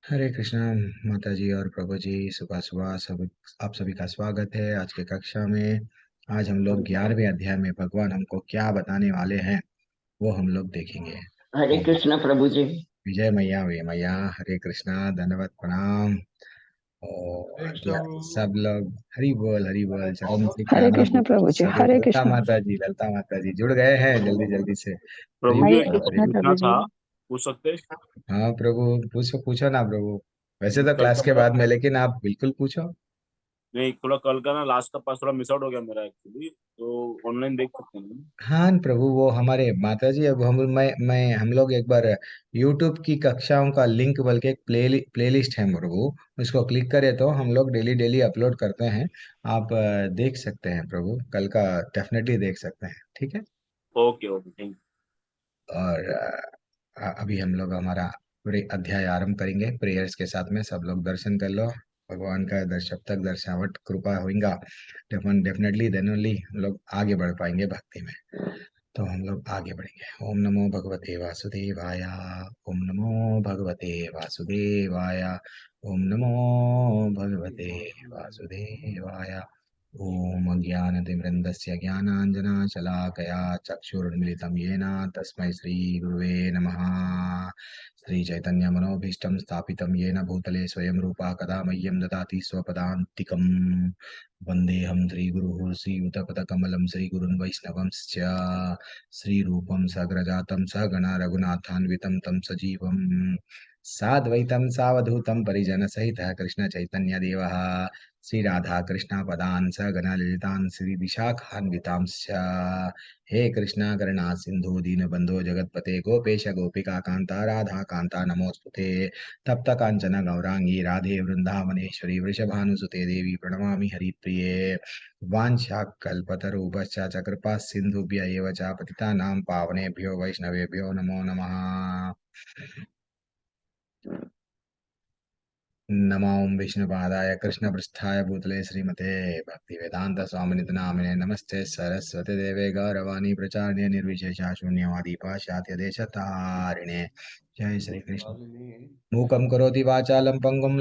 हरे कृष्णा। माता जी और प्रभु जी, सुबह सुबह सब आप सभी का स्वागत है आज के कक्षा में। आज हम लोग 11वें अध्याय में भगवान हमको क्या बताने वाले हैं वो हम लोग देखेंगे। हरे ओम कृष्ण प्रभु जी। विजय मैया वे मैया, हरे कृष्णा, धन्यवाद, प्रणाम। हरे और कृष्णा सब प्रभु। लोग हरि बोल चरण से हरे ज्ञाना कृष्ण प्रभु जी। सभी हरे ललता कृष्ण। माता जी, ललता माता जी जुड़ गए हैं जल्दी जल्दी से। हरि प्रभु जी हरे एक बोल, क्वेश्चन हरि कृष्ण बोल। पूछना प्रभु जी। था, पूछ सकते हैं? हाँ प्रभु, पूछो पूछो ना प्रभु। वैसे तो कल क्लास का के मेरा, बाद में, लेकिन आप बिल्कुल पूछो। नहीं थोड़ा कल का ना लास्ट का पास थोड़ा मिस आउट हो गया मेरा एक्चुअली, तो ऑनलाइन देख सकते हैं ना? हाँ प्रभु, वो हमारे माता जी, अब मैं हम लोग एक बार यूट्यूब की कक्षाओं का लिंक बल्कि एक प्लेलिस्ट है प्रभु, उसको क्लिक करें तो हम लोग डेली डेली अपलोड करते हैं। आप देख सकते हैं प्रभु, कल का डेफिनेटली देख सकते हैं, ठीक है। ओके ओके, थैंक और अभी हम लोग हमारा अध्याय आरंभ करेंगे प्रेयर्स के साथ में। सब लोग दर्शन कर लो। भगवान का जब तक दर्शावट कृपा होगा, डेफिनेटली देन ओनली हम लोग आगे बढ़ पाएंगे भक्ति में। तो हम लोग आगे बढ़ेंगे। ओम नमो भगवते वासुदेवाय। ओम नमो भगवते वासुदेवाय। ओम नमो भगवते वासुदेवाय। ॐ अज्ञानतिमृन्दस्य ज्ञानाञ्जनशलाकया चक्षुरुन्मिलितं येन तस्मै श्रीगुरुवे नमः। श्रीचैतन्यमनोभीष्टं स्थापितं येन भूतले स्वयं रूपः कदा मह्यं ददाति स्वपदान्तिकम्। वन्देऽहं श्रीगुरुः श्रीयुतपदकमलं श्रीगुरुन् वैष्णवंश्च श्रीरूपं सग्रजातं सगणा रघुनाथान्वितं तं सजीवं साद्वैतं सावधूतं परिजनसहितः कृष्णचैतन्यदेवः श्री राधा कृष्ण पदान् सगण ललितान् श्री विशाखान्वितांश्च। हे कृष्णा करुणा सिंधु दीनबंधो जगतपते गोपेश गोपिका कांता राधा कांता नमोस्तुते। तप्त कांचन गौरांगी राधे वृंदावनेश्वरी वृषभानुसुते देवी प्रणमामि हरिप्रिये। वाञ्छाकल्पतरुभ्यश्च च कृपा सिन्धुभ्य एव च पतितानां पावनेभ्यो वैष्णवेभ्यो नमो नमः। नमो विष्णुपादाय कृष्णपृष्ठाय भूतले श्रीमते भक्तिवेदांत स्वामिनिति नामिने नमस्ते सरस्वती देवे गौरवाणी प्रचार्य निर्विशेषा शून्यवादी पाश्चात्य देशतारिणे। जय श्री कृष्ण। मूकं करोति वाचालं पङ्गुं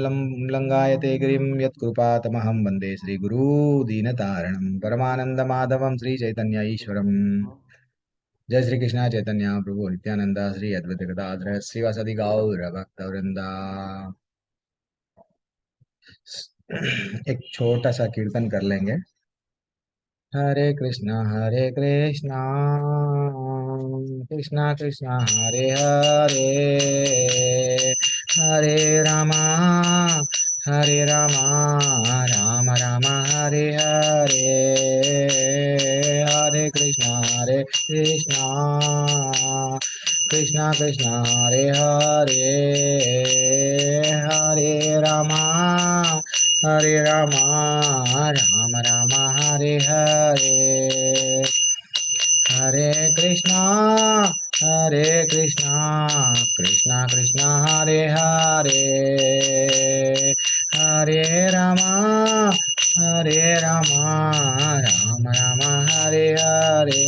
लङ्घयते गिरिं यत्कृपातमहं वन्दे श्रीगुरू दीनतारिणं परमानन्दमाधवं श्रीचैतन्य ईश्वरम्। जय श्री कृष्ण चैतन्य प्रभु नित्यानंद श्री अद्वैत गदाधर श्रीवासदि गौर भक्तवृंदा। एक छोटा सा कीर्तन कर लेंगे। हरे कृष्णा कृष्णा कृष्णा हरे हरे, हरे रामा हरे रामा, राम राम हरे हरे, हरे कृष्णा कृष्णा कृष्णा हरे हरे, हरे रामा राम राम हरे हरे, हरे कृष्णा कृष्णा कृष्णा हरे हरे, हरे रामा राम राम हरे हरे,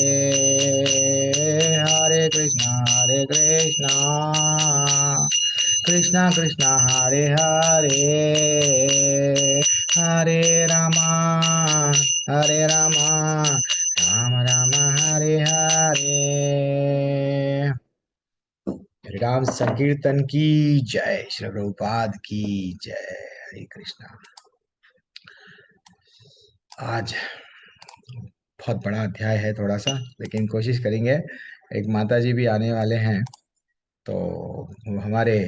हरे कृष्णा कृष्णा कृष्णा हरे हरे, हरे रामा राम राम हरे हरे। राम संकीर्तन की जय, श्री प्रभुपाद की जय। हरे कृष्णा। आज बहुत बड़ा अध्याय है थोड़ा सा, लेकिन कोशिश करेंगे। एक माता जी भी आने वाले हैं, तो हमारे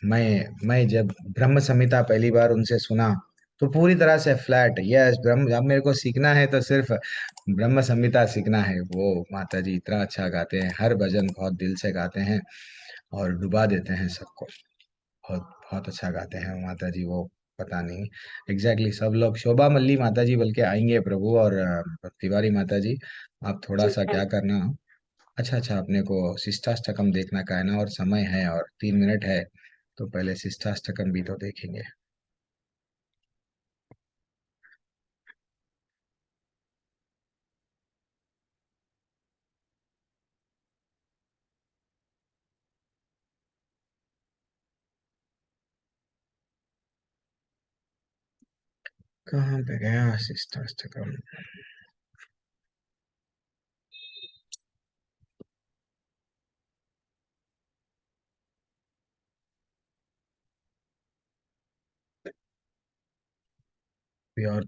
मैं जब ब्रह्म संहिता पहली बार उनसे सुना तो पूरी तरह से फ्लैट, यस ब्रह्म, अब मेरे को सीखना है तो सिर्फ ब्रह्म संहिता सीखना है। वो माता जी इतना अच्छा गाते हैं, हर भजन बहुत दिल से गाते हैं और डुबा देते हैं सबको। बहुत बहुत अच्छा गाते हैं वो माता जी। वो पता नहीं एग्जैक्टली सब लोग, शोभा मल्ली माता जी बल्कि आएंगे प्रभु, और तिवारी माता जी आप थोड़ा सा क्या करना। अच्छा अच्छा, अपने को शिष्टाष्टकम देखना का है ना, और समय है और 3 मिनट है, तो पहले शिष्टाष्टकम भी तो देखेंगे। कहाँ पे गया शिष्टाष्टकम? और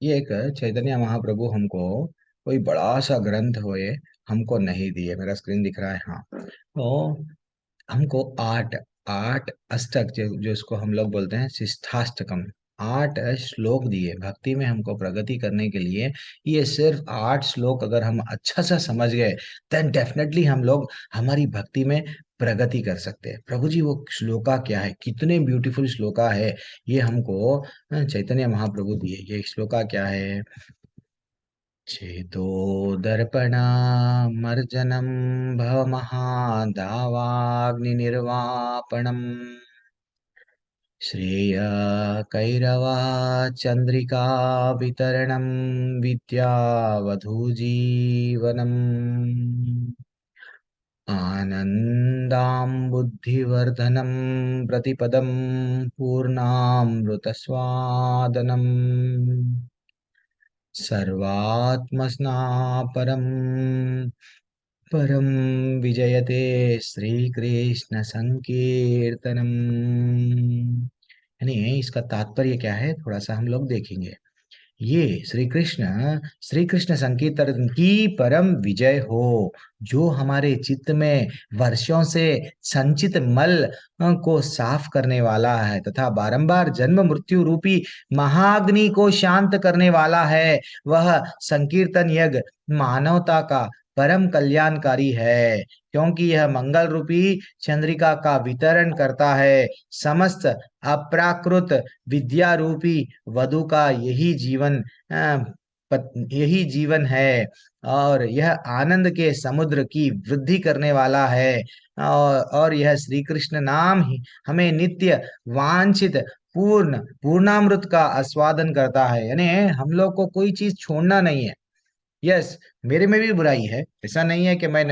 ये एक चैतन्य महाप्रभु हमको कोई बड़ा सा ग्रंथ हो ये हमको नहीं दिए। मेरा स्क्रीन दिख रहा है? हाँ। तो हमको आठ आठ अष्टक जो इसको हम लोग बोलते हैं शिष्टाष्टकम, आठ श्लोक दिए भक्ति में हमको प्रगति करने के लिए। ये सिर्फ आठ श्लोक अगर हम अच्छा सा समझ गए देन डेफिनेटली हम लोग हमारी भक्ति में प्रगति कर सकते हैं। प्रभु जी वो श्लोका क्या है, कितने ब्यूटीफुल श्लोका है ये हमको चैतन्य महाप्रभु दिए। ये श्लोका क्या है? चेतो दर्पणामर्जनं भवमहादावाग्निर्वापणम् श्रेय कैरवाचन्द्रिका वितरणं विद्यावधूजीवनम् आनन्दाम्बुद्धिवर्धनं प्रतिपदं पूर्णामृतस्वादनम् सर्वात्मस्ना परम परम विजयते श्रीकृष्ण संकीर्तनम। यानी इसका तात्पर्य क्या है थोड़ा सा हम लोग देखेंगे। ये श्री कृष्ण संकीर्तन की परम विजय हो, जो हमारे चित्त में वर्षों से संचित मल को साफ करने वाला है तथा बारंबार जन्म मृत्यु रूपी महाग्नि को शांत करने वाला है। वह संकीर्तन यज्ञ मानवता का परम कल्याणकारी है, क्योंकि यह मंगल रूपी चंद्रिका का वितरण करता है। समस्त अप्राकृत विद्या रूपी वधु का यही जीवन है, और यह आनंद के समुद्र की वृद्धि करने वाला है। और यह श्री कृष्ण नाम ही हमें नित्य वांछित पूर्णामृत का आस्वादन करता है। यानी हम लोग को कोई चीज छोड़ना नहीं है। यस, मेरे में भी बुराई है, ऐसा नहीं है कि मैं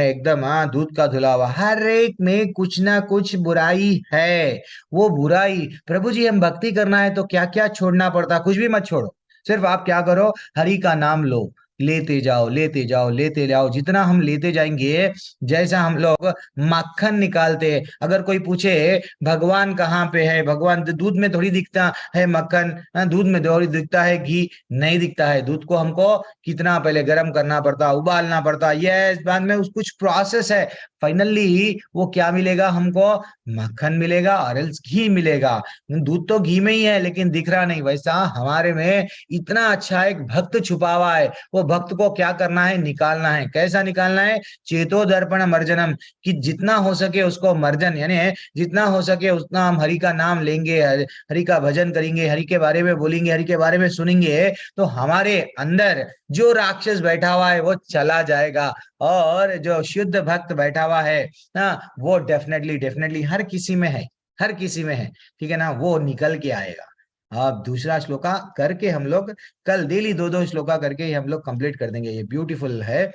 एकदम दूध का धुला हुआ। हर एक में कुछ ना कुछ बुराई है। वो बुराई प्रभु जी, हम भक्ति करना है तो क्या क्या छोड़ना पड़ता? कुछ भी मत छोड़ो। सिर्फ आप क्या करो, हरि का नाम लो, लेते जाओ लेते जाओ लेते जाओ। जितना हम लेते जाएंगे, जैसा हम लोग मक्खन निकालते हैं। अगर कोई पूछे भगवान कहाँ पे है, भगवान दूध में थोड़ी दिखता है मक्खन, दूध में थोड़ी दिखता है घी, नहीं दिखता है। दूध को हमको कितना पहले गर्म करना पड़ता, उबालना पड़ता, यस, बाद में उस कुछ प्रोसेस है। फाइनली वो क्या मिलेगा हमको? मक्खन मिलेगा और एल्स घी मिलेगा। दूध तो घी में ही है लेकिन दिख रहा नहीं। वैसा हमारे में इतना अच्छा एक भक्त छुपा हुआ है। वो भक्त को क्या करना है? निकालना है। कैसा निकालना है? चेतो दर्पण मर्जनम, कि जितना हो सके उसको मर्जन, यानी जितना हो सके उतना हम हरि का नाम लेंगे, हरि का भजन करेंगे, हरि के बारे में बोलेंगे, हरि के बारे में सुनेंगे, तो हमारे अंदर जो राक्षस बैठा हुआ है वो चला जाएगा, और जो शुद्ध भक्त बैठा हुआ है ना, वो डेफिनेटली डेफिनेटली हर किसी में है, हर किसी में है, ठीक है ना, वो निकल के आएगा। अब दूसरा श्लोका करके हम लोग कल डेली दो दो श्लोका करके हम लोग कंप्लीट कर देंगे। ये ब्यूटीफुल है।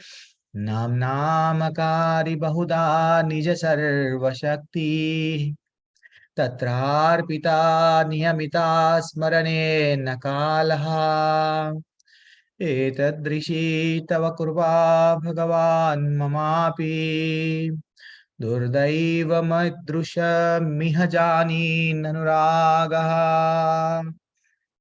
नाम नामकारी बहुधा निज सर्वशक्ति तत्रार्पिता नियमिता स्मरणे न कालः एतदृशी तव कृपा भगवान् ममापि दुर्दैवमदृशमिह जानीननुरागः।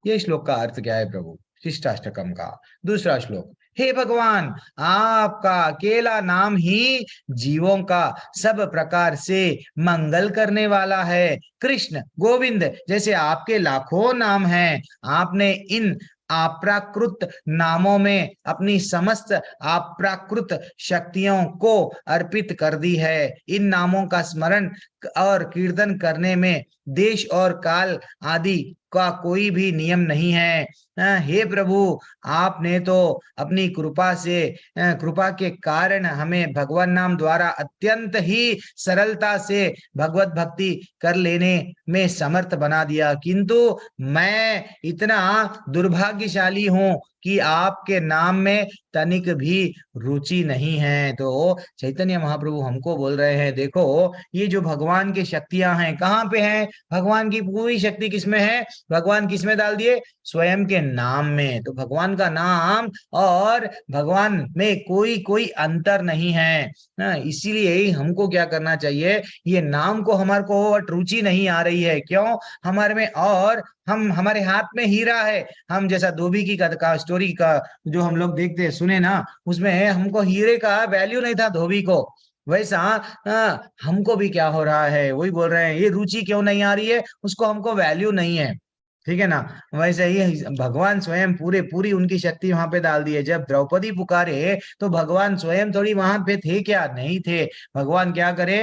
ये श्लोक का अर्थ क्या है प्रभु? शिष्टाष्टकम का दूसरा श्लोक। हे भगवान, आपका अकेला नाम ही जीवों का सब प्रकार से मंगल करने वाला है। कृष्ण, गोविंद जैसे आपके लाखों नाम हैं। आपने इन अप्राकृत नामों में अपनी समस्त अप्राकृत शक्तियों को अर्पित कर दी है। इन नामों का स्मरण और कीर्तन करने में देश और काल आदि का कोई भी नियम नहीं है। हे प्रभु, आपने तो अपनी कृपा से, कृपा के कारण हमें भगवान नाम द्वारा अत्यंत ही सरलता से भगवत भक्ति कर लेने में समर्थ बना दिया, किंतु मैं इतना दुर्भाग्यशाली हूं कि आपके नाम में तनिक भी रुचि नहीं है। तो चैतन्य महाप्रभु हमको बोल रहे हैं, देखो ये जो भगवान की शक्तियां हैं कहाँ पे हैं? भगवान की पूरी शक्ति किसमें है? भगवान किसमें डाल दिए? स्वयं के नाम में। तो भगवान का नाम और भगवान में कोई कोई अंतर नहीं है। इसीलिए हमको क्या करना चाहिए, ये नाम को हमारे को रुचि नहीं आ रही है, क्यों? हमारे में और हम हमारे हाथ में हीरा है। हम जैसा धोबी की का स्टोरी का जो हम लोग देखते सुने ना, उसमें हमको हीरे का वैल्यू नहीं था धोबी को, वैसा हमको भी क्या हो रहा है, वही बोल रहे हैं, ये रुचि क्यों नहीं आ रही है? उसको हमको वैल्यू नहीं है, ठीक है ना? वैसे ही भगवान स्वयं पूरे पूरी उनकी शक्ति वहां पे डाल दी है। जब द्रौपदी पुकारे तो भगवान स्वयं थोड़ी वहां पे थे क्या? नहीं थे। भगवान क्या करे?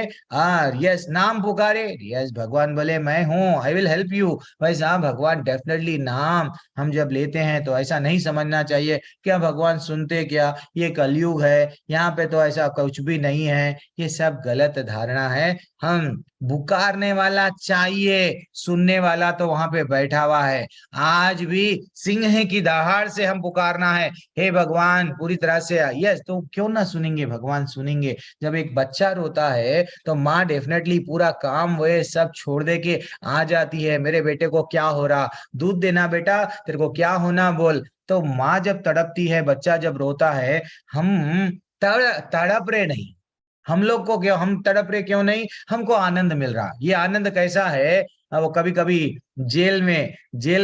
यस, नाम पुकारे, यस भगवान बोले मैं हूँ, आई विल हेल्प यू। वैसा भगवान डेफिनेटली नाम हम जब लेते हैं तो ऐसा नहीं समझना चाहिए क्या भगवान सुनते क्या, ये कलयुग है, यहाँ पे तो ऐसा कुछ भी नहीं है। ये सब गलत धारणा है। हम पुकारने वाला चाहिए, सुनने वाला तो वहां पे बैठा हुआ है। आज भी सिंह की दहाड़ से हम पुकारना है, हे भगवान पूरी तरह से। यस, तो क्यों ना सुनेंगे? भगवान सुनेंगे। जब एक बच्चा रोता है तो माँ डेफिनेटली पूरा काम वो सब छोड़ दे के आ जाती है, मेरे बेटे को क्या हो रहा, दूध देना बेटा, तेरे को क्या होना बोल। तो माँ जब तड़पती है, बच्चा जब रोता है, हम तड़प रहे नहीं। हम लोग को क्यों, हम तड़प रहे क्यों नहीं? हमको आनंद मिल रहा। ये आनंद कैसा है? वो कभी कभी जेल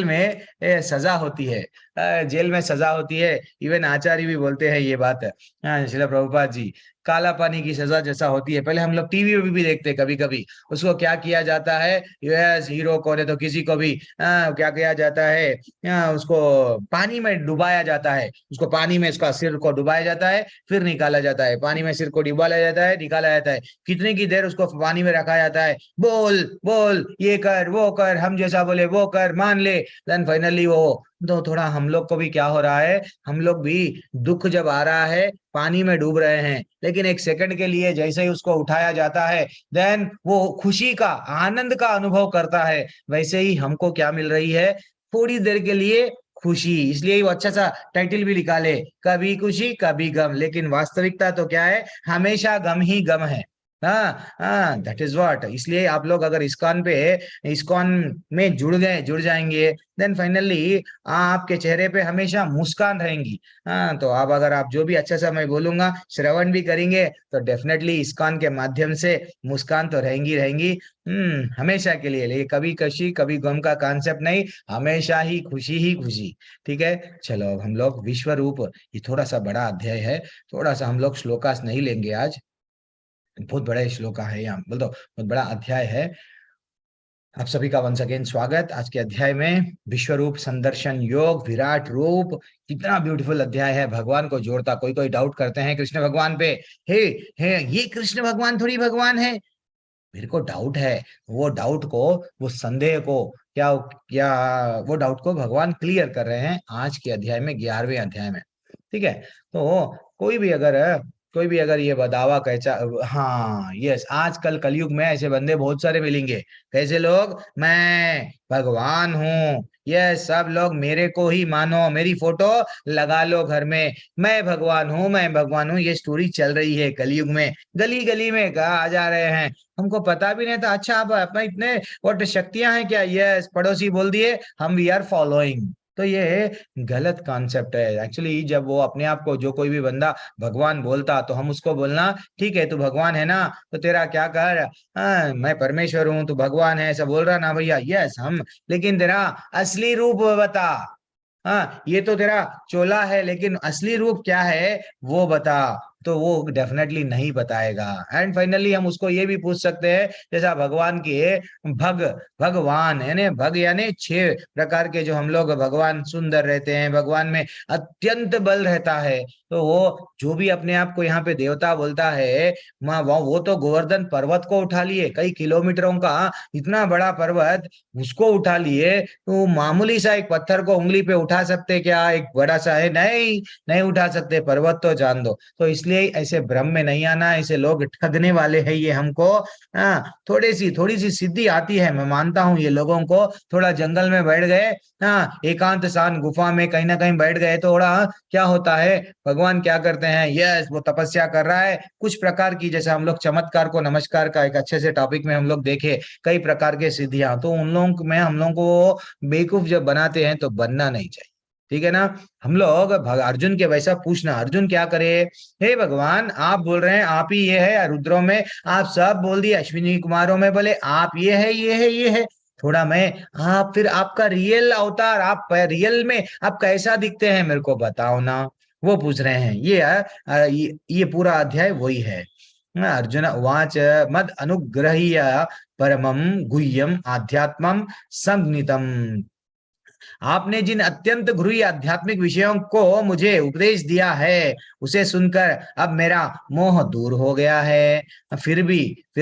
में सजा होती है। जेल में सजा होती है, इवन आचार्य भी बोलते हैं ये बात। श्रील प्रभुपाद जी, काला पानी की सजा जैसा होती है। पहले हम लोग टीवी में भी देखते कभी कभी, उसको क्या किया जाता है, यूएस हीरो को ने तो किसी को भी क्या किया जाता है, उसको पानी में डुबाया जाता है, उसको पानी में इसका सिर को डुबाया जाता है, फिर निकाला जाता है, पानी में सिर को डुबाया जाता है, निकाला जाता है, कितने की देर उसको पानी में रखा जाता है, बोल बोल ये कर वो कर, हम जैसा बोले वो कर, मान ले, देन फाइनली वो। तो थोड़ा हम लोग को भी क्या हो रहा है, हम लोग भी दुख जब आ रहा है पानी में डूब रहे हैं, लेकिन एक सेकंड के लिए जैसे ही उसको उठाया जाता है, देन वो खुशी का आनंद का अनुभव करता है। वैसे ही हमको क्या मिल रही है, थोड़ी देर के लिए खुशी। इसलिए वो अच्छा सा टाइटल भी निकाले, कभी खुशी कभी गम, लेकिन वास्तविकता तो क्या है, हमेशा गम ही गम है। हाँ हाँ, दैट इज व्हाट। इसलिए आप लोग अगर इस्कॉन में जुड़ जाएंगे, देन फाइनली आपके चेहरे पे हमेशा मुस्कान रहेंगी। हाँ, तो आप अगर आप जो भी अच्छा सा मैं बोलूंगा श्रवण भी करेंगे तो डेफिनेटली इस्कॉन के माध्यम से मुस्कान तो रहेंगी रहेंगी। हमेशा के लिए। लेकिन कभी खुशी कभी गम का कॉन्सेप्ट नहीं, हमेशा ही ही खुशी। ठीक है, चलो अब हम लोग विश्व रूप, ये थोड़ा सा बड़ा अध्याय है, थोड़ा सा हम लोग श्लोकास नहीं लेंगे आज, बहुत बड़ा श्लोक है यहाँ, बोल दो बहुत बड़ा अध्याय है। आप सभी का वंस अगेन स्वागत आज के अध्याय में। विश्व रूप संदर्शन योग विराट रूप, कितना ब्यूटीफुल अध्याय है, भगवान को जोड़ता। कोई कोई डाउट करते हैं कृष्ण भगवान पे, हे हे ये कृष्ण भगवान थोड़ी भगवान है, मेरे को डाउट है। वो डाउट को, वो संदेह को क्या क्या वो डाउट को भगवान क्लियर कर रहे हैं आज के अध्याय में, 11वें अध्याय में। ठीक है, तो कोई भी अगर ये दावा कैसा, हाँ यस, आजकल कलयुग में ऐसे बंदे बहुत सारे मिलेंगे। कैसे लोग, मैं भगवान हूँ, ये सब लोग मेरे को ही मानो, मेरी फोटो लगा लो घर में, मैं भगवान हूँ मैं भगवान हूँ। ये स्टोरी चल रही है कलयुग में, गली गली में कहा आ जा रहे हैं, हमको पता भी नहीं था। अच्छा, आप अपना इतने और शक्तियां हैं क्या? यस, पड़ोसी बोल दिए, हम वी आर फॉलोइंग। तो ये गलत कॉन्सेप्ट है एक्चुअली। जब वो अपने आप को जो कोई भी बंदा भगवान बोलता तो हम उसको बोलना, ठीक है तू भगवान है ना, तो तेरा क्या कर, मैं परमेश्वर हूँ तू भगवान है, ऐसा बोल रहा ना भैया, यस हम, लेकिन तेरा असली रूप बता। हाँ, ये तो तेरा चोला है, लेकिन असली रूप क्या है वो बता। तो वो डेफिनेटली नहीं बताएगा। एंड फाइनली हम उसको ये भी पूछ सकते हैं, जैसा भगवान के भग भगवान यानी भग यानी 6 प्रकार के जो हम लोग, भगवान सुंदर रहते हैं, भगवान में अत्यंत बल रहता है। तो वो जो भी अपने आप को यहाँ पे देवता बोलता है, माँ वो तो गोवर्धन पर्वत को उठा लिए, कई किलोमीटरों का इतना बड़ा पर्वत, उसको उठा लिए। तो मामूली सा एक पत्थर को उंगली पे उठा सकते क्या? एक बड़ा सा है, नहीं नहीं उठा सकते, पर्वत तो जान दो। तो इसलिए इसलिए ऐसे भ्रम में नहीं आना, ऐसे लोग ठगने वाले हैं ये हमको। हाँ, थोड़ी सी सिद्धि आती है, मैं मानता हूँ ये लोगों को, थोड़ा जंगल में बैठ गए, हाँ, एकांत शांत गुफा में कहीं ना कहीं बैठ गए, तो थोड़ा क्या होता है, भगवान क्या करते हैं, यस वो तपस्या कर रहा है कुछ प्रकार की, जैसे हम लोग चमत्कार को नमस्कार का एक अच्छे से टॉपिक में हम लोग देखे, कई प्रकार के सिद्धियां, तो उन लोगों में हम लोगों को बेवकूफ जब बनाते हैं तो बनना नहीं चाहिए, ठीक है ना। हम लोग अर्जुन के वैसा पूछना, अर्जुन क्या करे, हे भगवान आप बोल रहे हैं आप ही ये है, रुद्रों में आप सब बोल दिए, अश्विनी कुमारों में बोले आप ये है ये है ये है, थोड़ा मैं, आप फिर आपका रियल अवतार, आप रियल में आप कैसा दिखते हैं मेरे को बताओ ना, वो पूछ रहे हैं। ये पूरा अध्याय वही है। अर्जुन उवाच मद अनुग्रह्य परमं गुह्यम आध्यात्मम संज्ञितम, आपने जिन अत्यंत गृह्य आध्यात्मिक विषयों को मुझे उपदेश दिया है उसे सुनकर अब मेरा मोह दूर हो गया है। फिर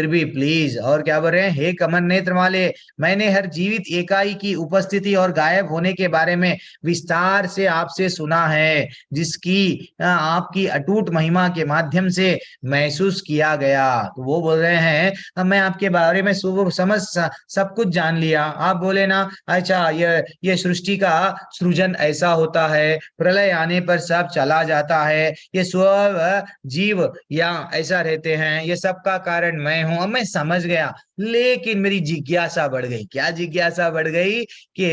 भी प्लीज, और क्या बोल रहे हैं, हे कमल नेत्र वाले, मैंने हर जीवित इकाई की उपस्थिति और गायब होने के बारे में विस्तार से आपसे सुना है, जिसकी आपकी अटूट महिमा के माध्यम से महसूस किया गया। तो वो बोल रहे हैं अब मैं आपके बारे में सब कुछ जान लिया। आप बोले ना, अच्छा ये सृष्टि का सृजन ऐसा होता है, प्रलय आने पर सब चला जाता है, ये स्व जीव या ऐसा रहते हैं, ये सब का कारण मैं हूं, अब मैं समझ गया। लेकिन मेरी जिज्ञासा बढ़ गई, क्या जिज्ञासा बढ़ गई कि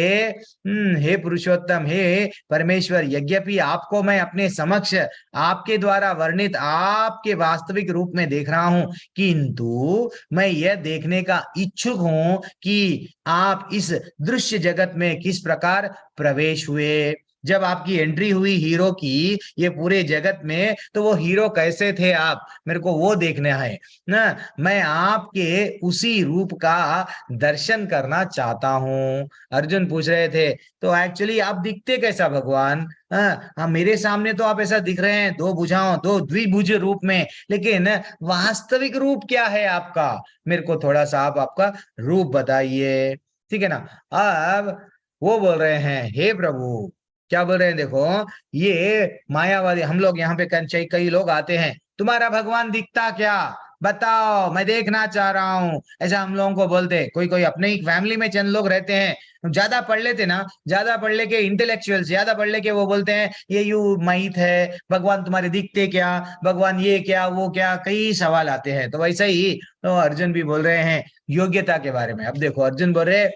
हे पुरुषोत्तम, हे परमेश्वर, यद्यपि आपको मैं अपने समक्ष आपके द्वारा वर्णित आपके वास्तविक रूप में देख रहा हूं, किंतु मैं यह देखने का इच्छुक हूं कि आप इस दृश्य जगत में किस प्रकार प्रवेश हुए। जब आपकी एंट्री हुई हीरो की ये पूरे जगत में, तो वो हीरो कैसे थे आप, मेरे को वो देखना है ना। मैं आपके उसी रूप का दर्शन करना चाहता हूँ। अर्जुन पूछ रहे थे तो एक्चुअली आप दिखते कैसा भगवान, हाँ मेरे सामने तो आप ऐसा दिख रहे हैं, दो भुजाओं दो द्विभुज रूप में, लेकिन वास्तविक रूप क्या है आपका, मेरे को थोड़ा सा आप आपका रूप बताइए, ठीक है ना। अब वो बोल रहे हैं हे प्रभु, क्या बोल रहे हैं देखो, ये मायावादी हम लोग यहाँ पे कई लोग आते हैं, तुम्हारा भगवान दिखता क्या, बताओ मैं देखना चाह रहा हूँ, ऐसा हम लोगों को बोलते। कोई कोई अपने ही फैमिली में चंद लोग रहते हैं, ज्यादा पढ़ लेते ना, ज्यादा पढ़ लेके इंटेलेक्चुअल, ज्यादा पढ़ लेके वो बोलते हैं ये यू महित है, भगवान तुम्हारे दिखते क्या, भगवान ये क्या वो क्या, कई सवाल आते हैं। तो वैसा ही तो अर्जुन भी बोल रहे हैं योग्यता के बारे में। अब देखो अर्जुन बोल रहे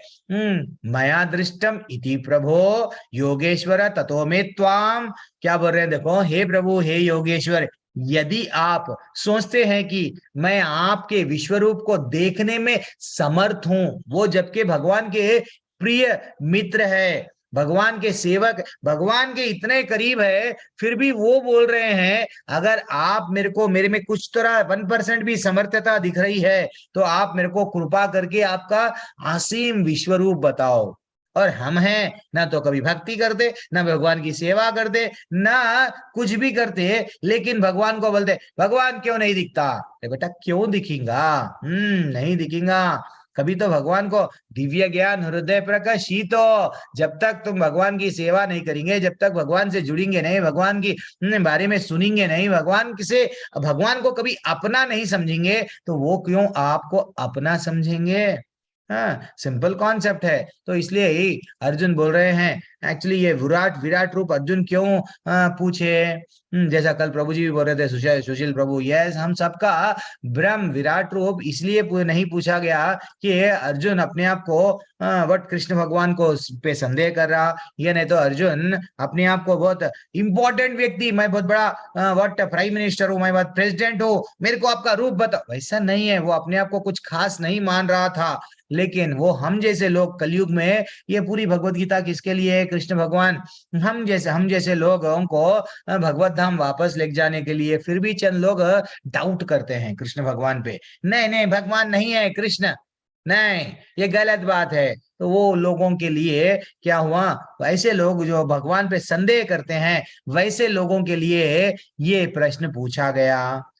मया दृष्टम इति प्रभो योगेश्वर ततो मे त्वाम, क्या बोल रहे हैं देखो, हे प्रभु हे योगेश्वर, यदि आप सोचते हैं कि मैं आपके विश्वरूप को देखने में समर्थ हूं, वो जबकि भगवान के प्रिय मित्र है, भगवान के सेवक, भगवान के इतने करीब है, फिर भी वो बोल रहे हैं अगर आप मेरे में कुछ तरह 1% भी समर्थता दिख रही है, तो आप मेरे को कृपा करके आपका असीम विश्वरूप बताओ। और हम हैं ना, तो कभी भक्ति करते ना, भगवान की सेवा करते ना, कुछ भी करते, लेकिन भगवान को बोलते भगवान क्यों नहीं दिखता, बेटा क्यों दिखेगा, नहीं दिखेगा। कभी तो भगवान को दिव्य ज्ञान हृदय प्रकाशित हो, जब तक तुम भगवान की सेवा नहीं करेंगे, जब तक भगवान से जुड़ेंगे नहीं, भगवान की बारे में सुनेंगे नहीं, भगवान को कभी अपना नहीं समझेंगे, तो वो क्यों आपको अपना समझेंगे। हाँ, सिंपल कॉन्सेप्ट है। तो इसलिए ही अर्जुन बोल रहे हैं एक्चुअली ये विराट विराट रूप अर्जुन क्यों पूछे, जैसा कल प्रभु जी भी बोल रहे थे, सुशील प्रभु, यस हम सबका ब्रह्म विराट रूप इसलिए नहीं पूछा गया कि अर्जुन अपने आप को वट कृष्ण भगवान को पे संदेह कर रहा, ये नहीं तो अर्जुन अपने आप को बहुत इंपॉर्टेंट व्यक्ति, मैं बहुत बड़ा वट प्राइम मिनिस्टर हूँ, मैं बहुत प्रेसिडेंट हूँ, मेरे को आपका रूप बताओ, वैसा नहीं है। वो अपने आप को कुछ खास नहीं मान रहा था, लेकिन वो हम जैसे लोग कलयुग में, ये पूरी भगवत गीता किसके लिए है, कृष्ण भगवान हम जैसे लोगों को भगवत धाम वापस ले जाने के लिए। फिर भी चंद लोग डाउट करते हैं कृष्ण भगवान पे, नहीं नहीं भगवान नहीं है कृष्ण, नहीं ये गलत बात है। तो वो लोगों के लिए क्या हुआ, वैसे लोग जो भगवान पे संदेह करते हैं, वैसे लोगों के लिए ये प्रश्न पूछा गया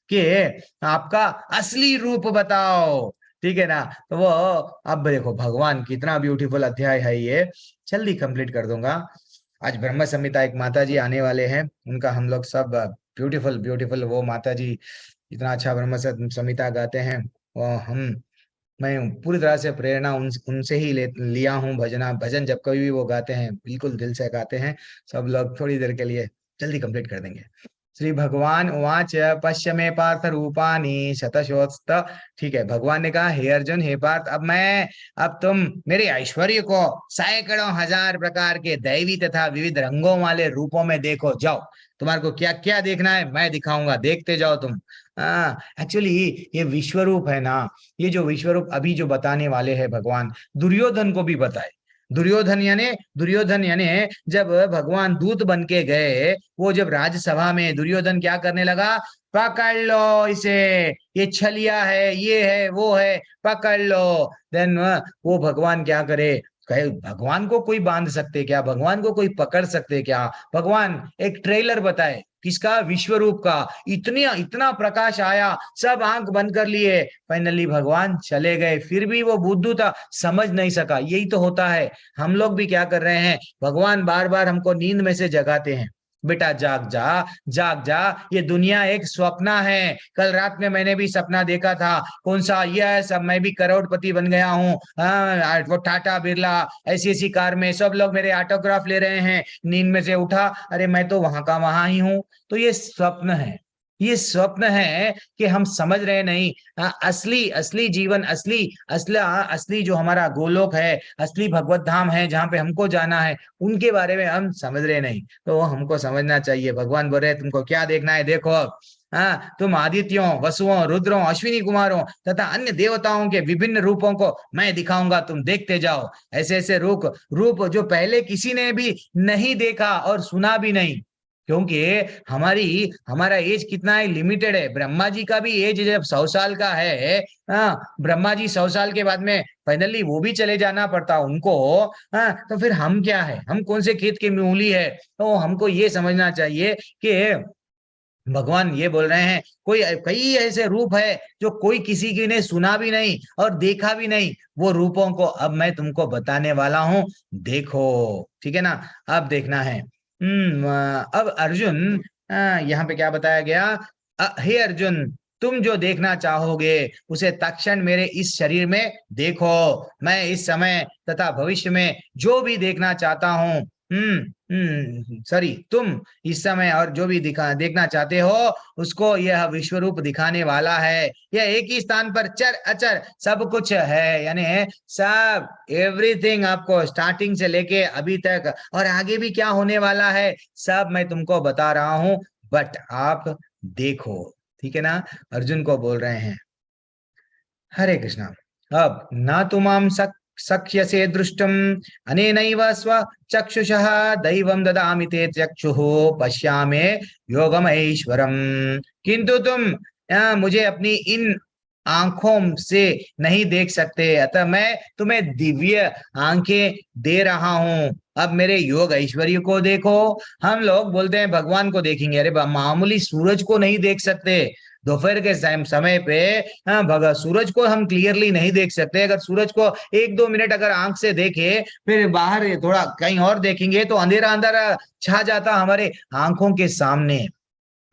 कि आपका असली रूप बताओ, ठीक है ना। तो वो अब देखो भगवान कितना ब्यूटीफुल अध्याय है ये, जल्दी कंप्लीट कर दूंगा। आज ब्रह्म संहिता एक माता जी आने वाले हैं, उनका हम लोग सब ब्यूटीफुल ब्यूटीफुल, वो माता जी इतना अच्छा ब्रह्म संहिता गाते हैं। वो हम मैं पूरी तरह से प्रेरणा उनसे ही लिया हूँ। भजन जब कभी भी वो गाते हैं बिल्कुल दिल से गाते हैं। सब लोग थोड़ी देर के लिए जल्दी कंप्लीट कर देंगे। श्री भगवान उवाच पश्य मे पार्थ रूपानी शतशोत्स्त। ठीक है, भगवान ने कहा हे अर्जुन, हे पार्थ, अब तुम मेरे ऐश्वर्य को सैकड़ों हजार प्रकार के दैवी तथा विविध रंगों वाले रूपों में देखो जाओ। तुम्हारे को क्या क्या देखना है मैं दिखाऊंगा, देखते जाओ तुम। हाँ, एक्चुअली ये विश्व रूप है ना, ये जो विश्व रूप अभी जो बताने वाले हैं भगवान, दुर्योधन को भी बताए। दुर्योधन यानी जब भगवान दूत बन के गए, वो जब राजसभा में दुर्योधन क्या करने लगा, पकड़ लो इसे, ये छलिया है, ये है वो है, पकड़ लो। देन वो भगवान क्या करे, कहे भगवान को कोई बांध सकते क्या, भगवान को कोई पकड़ सकते क्या। भगवान एक ट्रेलर बताए किसका, विश्व रूप का। इतनी इतना प्रकाश आया, सब आंख बंद कर लिए, फाइनली भगवान चले गए, फिर भी वो बुद्धू था, समझ नहीं सका। यही तो होता है, हम लोग भी क्या कर रहे हैं, भगवान बार बार हमको नींद में से जगाते हैं, बेटा जाग जा, जाग जा, ये दुनिया एक स्वप्न है। कल रात में मैंने भी सपना देखा था, कौन सा, ये सब मैं भी करोड़पति बन गया हूँ। वो टाटा बिरला ऐसी ऐसी कार में सब लोग मेरे ऑटोग्राफ ले रहे हैं। नींद में से उठा, अरे मैं तो वहां का वहां ही हूँ। तो ये स्वप्न है, ये स्वप्न है कि हम समझ रहे नहीं। असली असली जीवन, असली असला असली जो हमारा गोलोक है, असली भगवत धाम है जहाँ पे हमको जाना है, उनके बारे में हम समझ रहे नहीं। तो हमको समझना चाहिए। भगवान बोल रहे तुमको क्या देखना है देखो। हाँ, तुम आदित्यों, वसुओं, रुद्रों, अश्विनी कुमारों तथा अन्य देवताओं के विभिन्न रूपों को मैं दिखाऊंगा, तुम देखते जाओ। ऐसे ऐसे रूप रूप जो पहले किसी ने भी नहीं देखा और सुना भी नहीं। क्योंकि हमारा एज कितना है, लिमिटेड है। ब्रह्मा जी का भी एज जब 100 साल का है, हाँ, ब्रह्मा जी 100 साल के बाद में फाइनली वो भी चले जाना पड़ता उनको। हाँ, तो फिर हम क्या है, हम कौन से खेत की मूली है। तो हमको ये समझना चाहिए कि भगवान ये बोल रहे हैं कोई कई ऐसे रूप है जो कोई किसी की ने सुना भी नहीं और देखा भी नहीं, वो रूपों को अब मैं तुमको बताने वाला हूं, देखो। ठीक है ना, अब देखना है। अब अर्जुन, यहाँ पे क्या बताया गया, हे अर्जुन, तुम जो देखना चाहोगे उसे तत्क्षण मेरे इस शरीर में देखो। मैं इस समय तथा भविष्य में जो भी देखना चाहता हूँ, सॉरी, तुम इस समय और जो भी दिखा देखना चाहते हो उसको यह विश्व रूप दिखाने वाला है। यह एक ही स्थान पर चर अचर सब कुछ है, यानी सब एवरीथिंग, आपको स्टार्टिंग से लेके अभी तक और आगे भी क्या होने वाला है सब मैं तुमको बता रहा हूं, बट आप देखो। ठीक है ना, अर्जुन को बोल रहे हैं। हरे कृष्णा। अब ना तुमाम शक्यसे दृष्टुम अनेनैव स्वचक्षुषः दैवं ददामि ते चक्षुः पश्यामे योगमैश्वरम्। किंतु तुम मुझे अपनी इन आंखों से नहीं देख सकते, अतः मैं तुम्हें दिव्य आंखें दे रहा हूं। अब मेरे योग ऐश्वर्य को देखो। हम लोग बोलते हैं भगवान को देखेंगे, अरे मामूली सूरज को नहीं देख सकते। दोपहर के समय पे, हाँ, सूरज को हम क्लियरली नहीं देख सकते। अगर सूरज को 1-2 मिनट अगर आंख से देखे, फिर बाहर थोड़ा कहीं और देखेंगे तो अंधेरा अंधेरा छा जाता हमारे आंखों के सामने।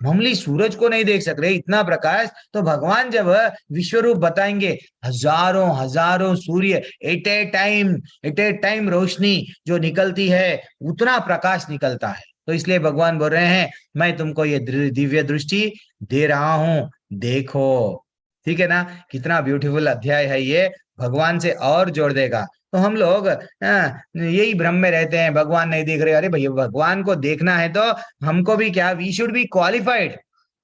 मामूली सूरज को नहीं देख सकते, इतना प्रकाश। तो भगवान जब विश्व रूप बताएंगे, हजारों हजारों सूर्य एट ए टाइम रोशनी जो निकलती है, उतना प्रकाश निकलता है। तो इसलिए भगवान बोल रहे हैं मैं तुमको ये दिव्य दृष्टि दे रहा हूं, देखो। ठीक है ना, कितना ब्यूटीफुल अध्याय है ये, भगवान से और जोड़ देगा। तो हम लोग यही भ्रम में रहते हैं, भगवान नहीं देख रहे। अरे भैया, भगवान को देखना है तो हमको भी क्या, वी शुड बी क्वालिफाइड,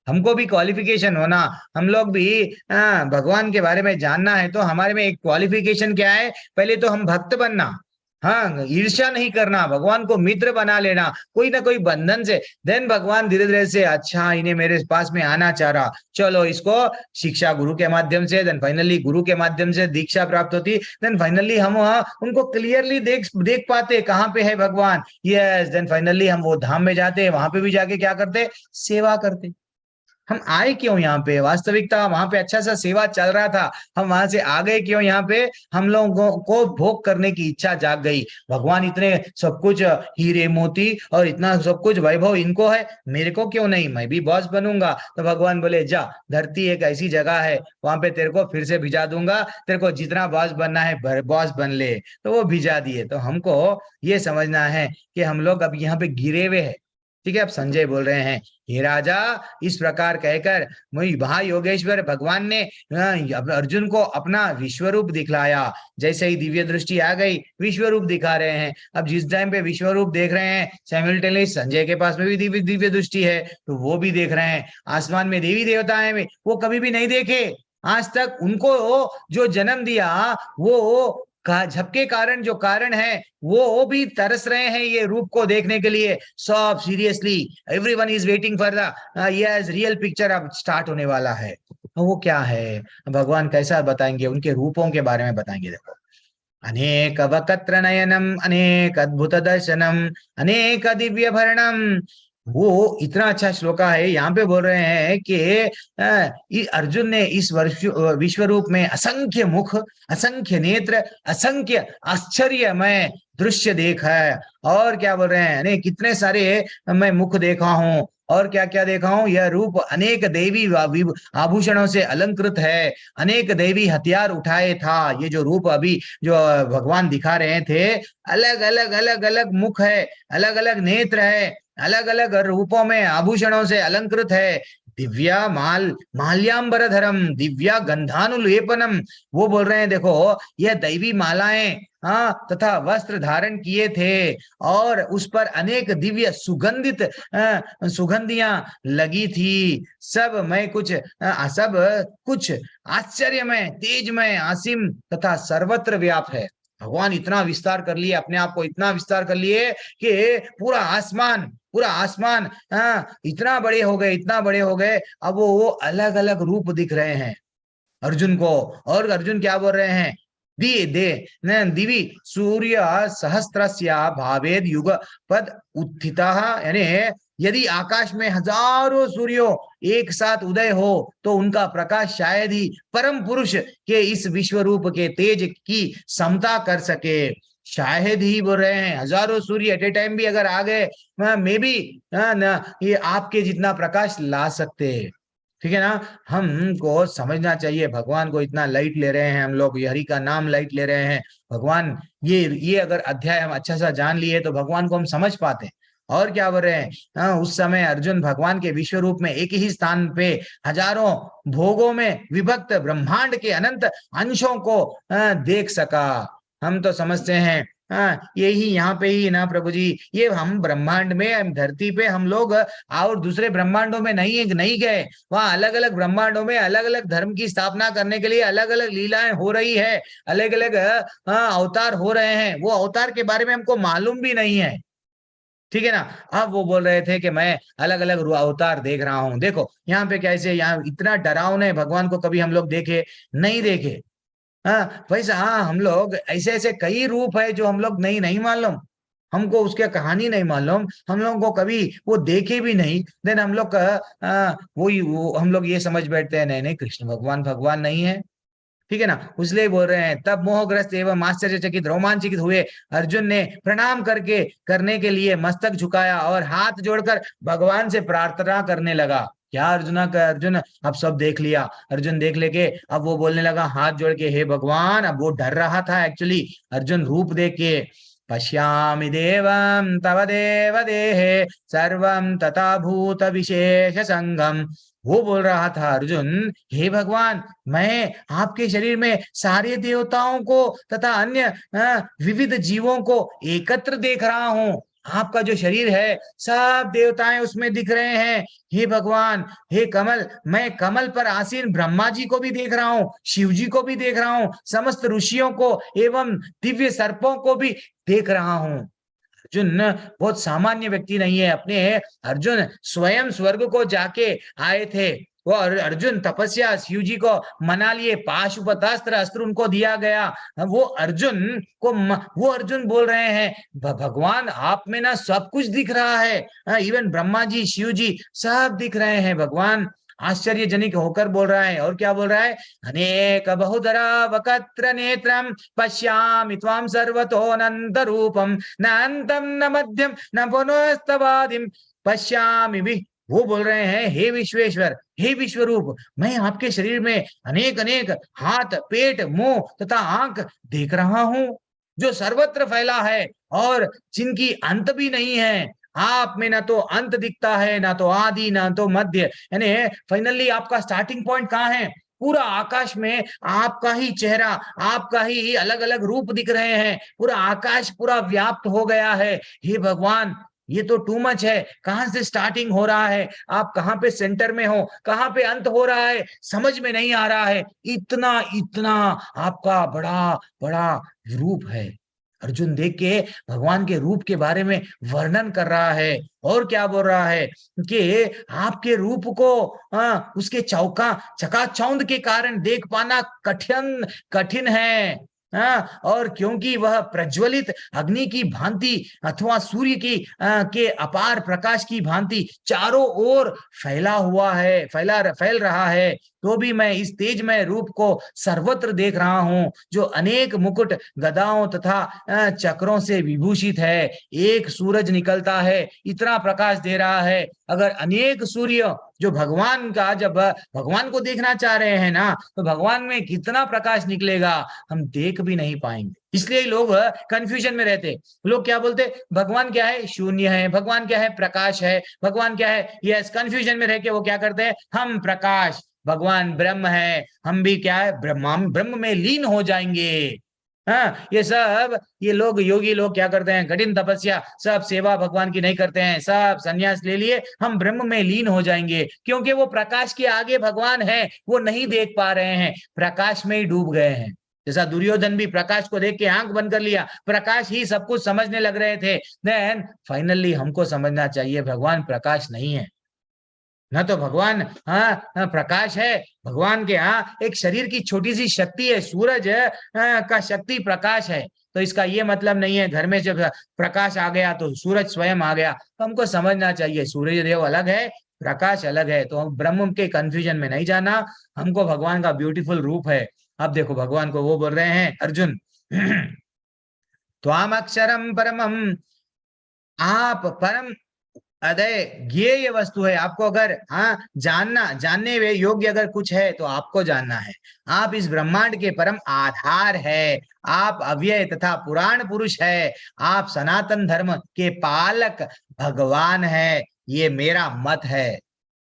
हमको भी क्वालिफिकेशन होना। हम लोग भी भगवान के बारे में जानना है तो हमारे में एक क्वालिफिकेशन क्या है, पहले तो हम भक्त बनना। हाँ, ईर्ष्या नहीं करना, भगवान को मित्र बना लेना कोई ना कोई बंधन से। देन भगवान धीरे धीरे से, अच्छा इन्हें मेरे पास में आना चाह रहा, चलो इसको शिक्षा गुरु के माध्यम से, देन फाइनली गुरु के माध्यम से दीक्षा प्राप्त होती, देन फाइनली हम उनको क्लियरली देख देख पाते कहाँ पे है भगवान। यस, देन फाइनली हम वो धाम में जाते, वहां पे भी जाके क्या करते, सेवा करते। हम आए क्यों यहाँ पे? वास्तविकता वहां पे अच्छा सा सेवा चल रहा था, हम वहां से आ गए क्यों यहाँ पे? हम लोगों को भोग करने की इच्छा जाग गई। भगवान इतने सब कुछ हीरे मोती और इतना सब कुछ वैभव इनको है, मेरे को क्यों नहीं? मैं भी बॉस बनूंगा। तो भगवान बोले जा, धरती एक ऐसी जगह है, वहां पे तेरे को फिर से भिजा दूंगा, तेरे को जितना बॉस बनना है बॉस बन ले। तो वो भिजा दिए। तो हमको ये समझना है कि हम लोग अब यहाँ पे गिरे हुए हैं। ठीक है, अब संजय बोल रहे हैं, हे राजा, इस प्रकार कहकर महायोगेश्वर भगवान ने अर्जुन को अपना विश्व रूप दिखलाया। जैसे ही दिव्य दृष्टि आ गई, विश्व रूप दिखा रहे हैं। अब जिस टाइम पे विश्व रूप देख रहे हैं, साइमल्टेनियसली संजय के पास में भी दिव्य दिव्य दृष्टि है, तो वो भी देख रहे हैं। आसमान में देवी देवता है, वो कभी भी नहीं देखे आज तक। उनको जो जन्म दिया, वो का झपके कारण जो कारण है, वो भी तरस रहे हैं ये रूप को देखने के लिए। सब seriously everyone is waiting for the yes real picture. अब स्टार्ट होने वाला है। वो क्या है, भगवान कैसा बताएंगे, उनके रूपों के बारे में बताएंगे। देखो, अनेक वक्त्र नयनम अनेक अद्भुत दर्शनम अनेक दिव्य भरणम। वो इतना अच्छा श्लोका है। यहाँ पे बोल रहे हैं कि अर्जुन ने इस विश्व रूप में असंख्य मुख, असंख्य नेत्र, असंख्य आश्चर्यमय दृश्य देखा है। और क्या बोल रहे हैं, अनेक कितने सारे मैं मुख देखा हूँ, और क्या क्या देखा हूं, यह रूप अनेक देवी आभूषणों से अलंकृत है, अनेक देवी हथियार उठाए था। ये जो रूप अभी जो भगवान दिखा रहे थे, अलग अलग अलग अलग मुख है, अलग अलग नेत्र है, अलग अलग रूपों में आभूषणों से अलंकृत है। दिव्या माल्याम्बरधरम दिव्या गंधानुलेपनम। वो बोल रहे हैं देखो, यह दैवी मालाएं तथा वस्त्र धारण किए थे, और उस पर अनेक दिव्य सुगंधित सुगंधियां लगी थी। सब कुछ आश्चर्यमय, तेजमय, असीम तथा सर्वत्र व्याप्त है। भगवान इतना विस्तार कर लिए अपने आप को, इतना विस्तार कर लिए कि पूरा आसमान इतना बड़े हो गए, इतना बड़े हो गए। अब वो अलग अलग रूप दिख रहे हैं अर्जुन को। और अर्जुन क्या बोल रहे हैं, दिवी सूर्य सहस्त्रस्य भावेद युग पद उत्थिता। यानी यदि आकाश में हजारों सूर्यों एक साथ उदय हो, तो उनका प्रकाश शायद ही परम पुरुष के इस विश्व रूप के तेज की समता कर सके। शायद ही बोल रहे हैं, हजारों सूर्य एट ए टाइम भी अगर आ गए, मे बी ये आपके जितना प्रकाश ला सकते हैं। ठीक है ना? हमको समझना चाहिए, भगवान को इतना लाइट ले रहे हैं हम लोग, ये हरि का नाम लाइट ले रहे हैं। भगवान ये अगर अध्याय हम अच्छा सा जान लिए तो भगवान को हम समझ पाते हैं। और क्या बोल रहे हैं, उस समय अर्जुन भगवान के विश्व रूप में एक ही स्थान पे हजारों भोगों में विभक्त ब्रह्मांड के अनंत अंशों को देख सका। हम तो समझते हैं यही यहाँ पे ही ना प्रभु जी, ये हम ब्रह्मांड में, हम धरती पे हम लोग और दूसरे ब्रह्मांडों में नहीं गए। वहां अलग अलग ब्रह्मांडों में अलग अलग धर्म की स्थापना करने के लिए अलग अलग लीलाएं हो रही है, अलग अलग अवतार हो रहे हैं। वो अवतार के बारे में हमको मालूम भी नहीं है। ठीक है ना? अब वो बोल रहे थे कि मैं अलग अलग अवतार देख रहा हूं। देखो यहाँ पे कैसे, यहाँ इतना डरावने भगवान को कभी हम लोग देखे नहीं देखे। वैसे हम लोग ऐसे ऐसे कई रूप है जो हम लोग नहीं नहीं मालूम, हमको उसके कहानी नहीं मालूम, हम लोगों को कभी वो देखे भी नहीं। देन हम लोग वो हम लोग ये समझ बैठते हैं, नहीं नहीं कृष्ण भगवान भगवान नहीं है। ठीक है ना? इसलिए बोल रहे हैं, तब मोहग्रस्त एवं आश्चर्यचकित रोमांचित हुए अर्जुन ने प्रणाम करने के लिए मस्तक झुकाया और हाथ जोड़कर भगवान से प्रार्थना करने लगा। क्या अर्जुन अब सब देख लिया। अर्जुन देख लेके अब वो बोलने लगा हाथ जोड़ के, हे भगवान। अब वो डर रहा था एक्चुअली अर्जुन रूप देख के। पश्यामि देवं तव देव देहे सर्वं तथा भूत विशेष संगम। वो बोल रहा था अर्जुन, हे भगवान, मैं आपके शरीर में सारे देवताओं को तथा अन्य विविध जीवों को एकत्र देख रहा हूँ। आपका जो शरीर है सब देवताएं उसमें दिख रहे हैं। हे भगवान, हे कमल, मैं कमल पर आसीन ब्रह्मा जी को भी देख रहा हूँ, शिव जी को भी देख रहा हूँ, समस्त ऋषियों को एवं दिव्य सर्पों को भी देख रहा हूँ। अर्जुन बहुत सामान्य व्यक्ति नहीं है। अपने अर्जुन स्वयं स्वर्ग को जाके आए थे। वो अर्जुन तपस्या शिव जी को मना लिए, पाशुपतास्त्र अस्त्र उनको दिया गया। वो अर्जुन बोल रहे हैं, भगवान आप में ना सब कुछ दिख रहा है, इवन ब्रह्मा जी शिव जी सब दिख रहे हैं भगवान। आश्चर्यजनक होकर बोल रहा है। और क्या बोल रहा है? अनेक बहुधरा वक्त्र नेत्रम पश्यामि त्वां सर्वतो अनंत रूपम न अंतम न मध्यम न पुनस्तवादिम पश्यामि भी। वो बोल रहे हैं, हे विश्वेश्वर, हे विश्वरूप, मैं आपके शरीर में अनेक अनेक हाथ, पेट, मुंह तथा आंख देख रहा हूं, जो सर्वत्र फैला है और जिनकी अंत भी नहीं है। आप में ना तो अंत दिखता है, ना तो आदि, ना तो मध्य, यानी फाइनली आपका स्टार्टिंग पॉइंट कहाँ है? पूरा आकाश में आपका ही चेहरा, आपका ही अलग अलग रूप दिख रहे हैं, पूरा आकाश पूरा व्याप्त हो गया है। हे भगवान, ये तो टू मच है। कहां से स्टार्टिंग हो रहा है, आप कहां पे सेंटर में हो, कहां पे अंत हो रहा है, समझ में नहीं आ रहा है। इतना इतना आपका बड़ा बड़ा रूप है। अर्जुन देख के भगवान के रूप के बारे में वर्णन कर रहा है। और क्या बोल रहा है कि आपके रूप को उसके चौका चकाचौंध के कारण देख पाना कठिन कठिन है। और क्योंकि वह प्रज्वलित अग्नि की भांति अथवा सूर्य की के अपार प्रकाश की भांति चारों ओर फैला हुआ है, फैल रहा है, तो भी मैं इस तेजमय रूप को सर्वत्र देख रहा हूं, जो अनेक मुकुट, गदाओं तथा चक्रों से विभूषित है। एक सूरज निकलता है, इतना प्रकाश दे रहा है। अगर अनेक सूर्य जो भगवान का, जब भगवान को देखना चाह रहे हैं ना, तो भगवान में कितना प्रकाश निकलेगा, हम देख भी नहीं पाएंगे। इसलिए लोग कंफ्यूजन में रहते। लोग क्या बोलते? भगवान क्या है? शून्य है। भगवान क्या है? प्रकाश है। भगवान क्या है? यस, कंफ्यूजन में रह के वो क्या करते हैं? हम प्रकाश, भगवान ब्रह्म है, हम भी क्या है? ब्रह्म में लीन हो जाएंगे। हाँ, ये सब ये लोग, योगी लोग क्या करते हैं? कठिन तपस्या, सब सेवा भगवान की नहीं करते हैं, सब संन्यास ले लिए, हम ब्रह्म में लीन हो जाएंगे। क्योंकि वो प्रकाश के आगे भगवान है, वो नहीं देख पा रहे हैं, प्रकाश में ही डूब गए हैं। जैसा दुर्योधन भी प्रकाश को देख के आंख बंद कर लिया, प्रकाश ही सब कुछ समझने लग रहे थे। देन फाइनली हमको समझना चाहिए, भगवान प्रकाश नहीं है, ना तो भगवान प्रकाश है। भगवान के यहाँ एक शरीर की छोटी सी शक्ति है, सूरज का शक्ति प्रकाश है। तो इसका ये मतलब नहीं है घर में जब प्रकाश आ गया तो सूरज स्वयं आ गया। तो हमको समझना चाहिए, सूर्य देव अलग है, प्रकाश अलग है। तो हम ब्रह्म के कंफ्यूजन में नहीं जाना, हमको भगवान का ब्यूटीफुल रूप है। अब देखो भगवान को वो बोल रहे हैं, अर्जुन त्वाम अक्षरम परमम, आप परम अदय ज्ञेय वस्तु है। आपको अगर जानने वे योग्य अगर कुछ है तो आपको जानना है। आप इस ब्रह्मांड के परम आधार है, आप अव्यय तथा पुराण पुरुष है, आप सनातन धर्म के पालक भगवान है। ये मेरा मत है।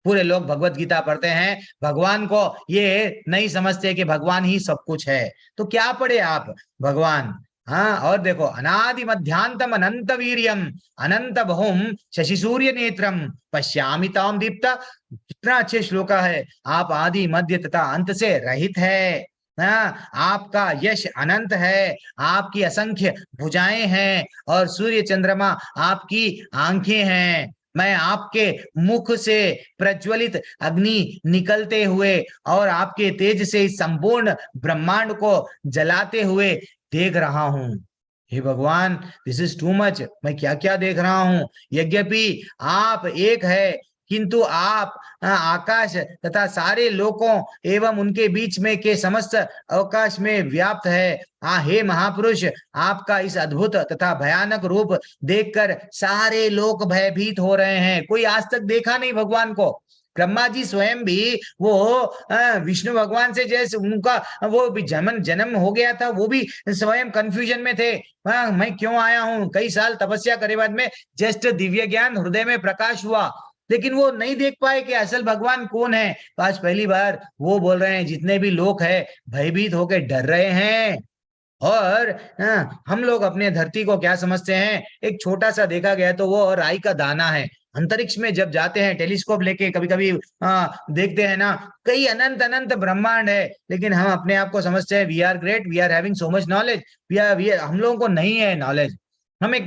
पूरे लोग भगवत गीता पढ़ते हैं, भगवान को ये नहीं समझते कि भगवान ही सब कुछ है। तो क्या पढ़े आप? भगवान। हाँ, और देखो, अनादि मध्यांतम अनंत वीर्यम अनंत बहुम शशि सूर्य नेत्रम पश्यामि ताम दीप्ता। कितना अच्छे श्लोक है। आप आदि मध्य तथा अंत से रहित है। आपका यश अनंत है, आपकी असंख्य भुजाएं हैं, और सूर्य चंद्रमा आपकी आंखें हैं। मैं आपके मुख से प्रज्वलित अग्नि निकलते हुए और आपके तेज से इस संपूर्ण ब्रह्मांड को जलाते हुए देख रहा हूं। हे भगवान, दिस इज टू मच। मैं क्या क्या देख रहा हूं। यद्यपि आप एक है, किंतु आप आकाश तथा सारे लोकों एवं उनके बीच में के समस्त अवकाश में व्याप्त है। हे महापुरुष, आपका इस अद्भुत तथा भयानक रूप देखकर सारे लोग भयभीत हो रहे हैं। कोई आज तक देखा नहीं भगवान को। ब्रह्मा जी स्वयं भी वो विष्णु भगवान से जैसे उनका वो भी जन्म जन्म हो गया था, वो भी स्वयं कंफ्यूजन में थे। मैं क्यों आया हूँ? कई साल तपस्या करे बाद में जस्ट दिव्य ज्ञान हृदय में प्रकाश हुआ, लेकिन वो नहीं देख पाए कि असल भगवान कौन है। तो आज पहली बार वो बोल रहे हैं, जितने भी लोग हैं भयभीत होकर डर रहे हैं। और हम लोग अपने धरती को क्या समझते हैं? एक छोटा सा देखा गया तो वो राई का दाना है। अंतरिक्ष में जब जाते हैं टेलीस्कोप लेके, कभी कभी देखते हैं ना, कई अनंत अनंत ब्रह्मांड है, लेकिन हम अपने आप को समझते हैं we are great, we are having so much knowledge. हम लोगों को नहीं है नॉलेज। हम एक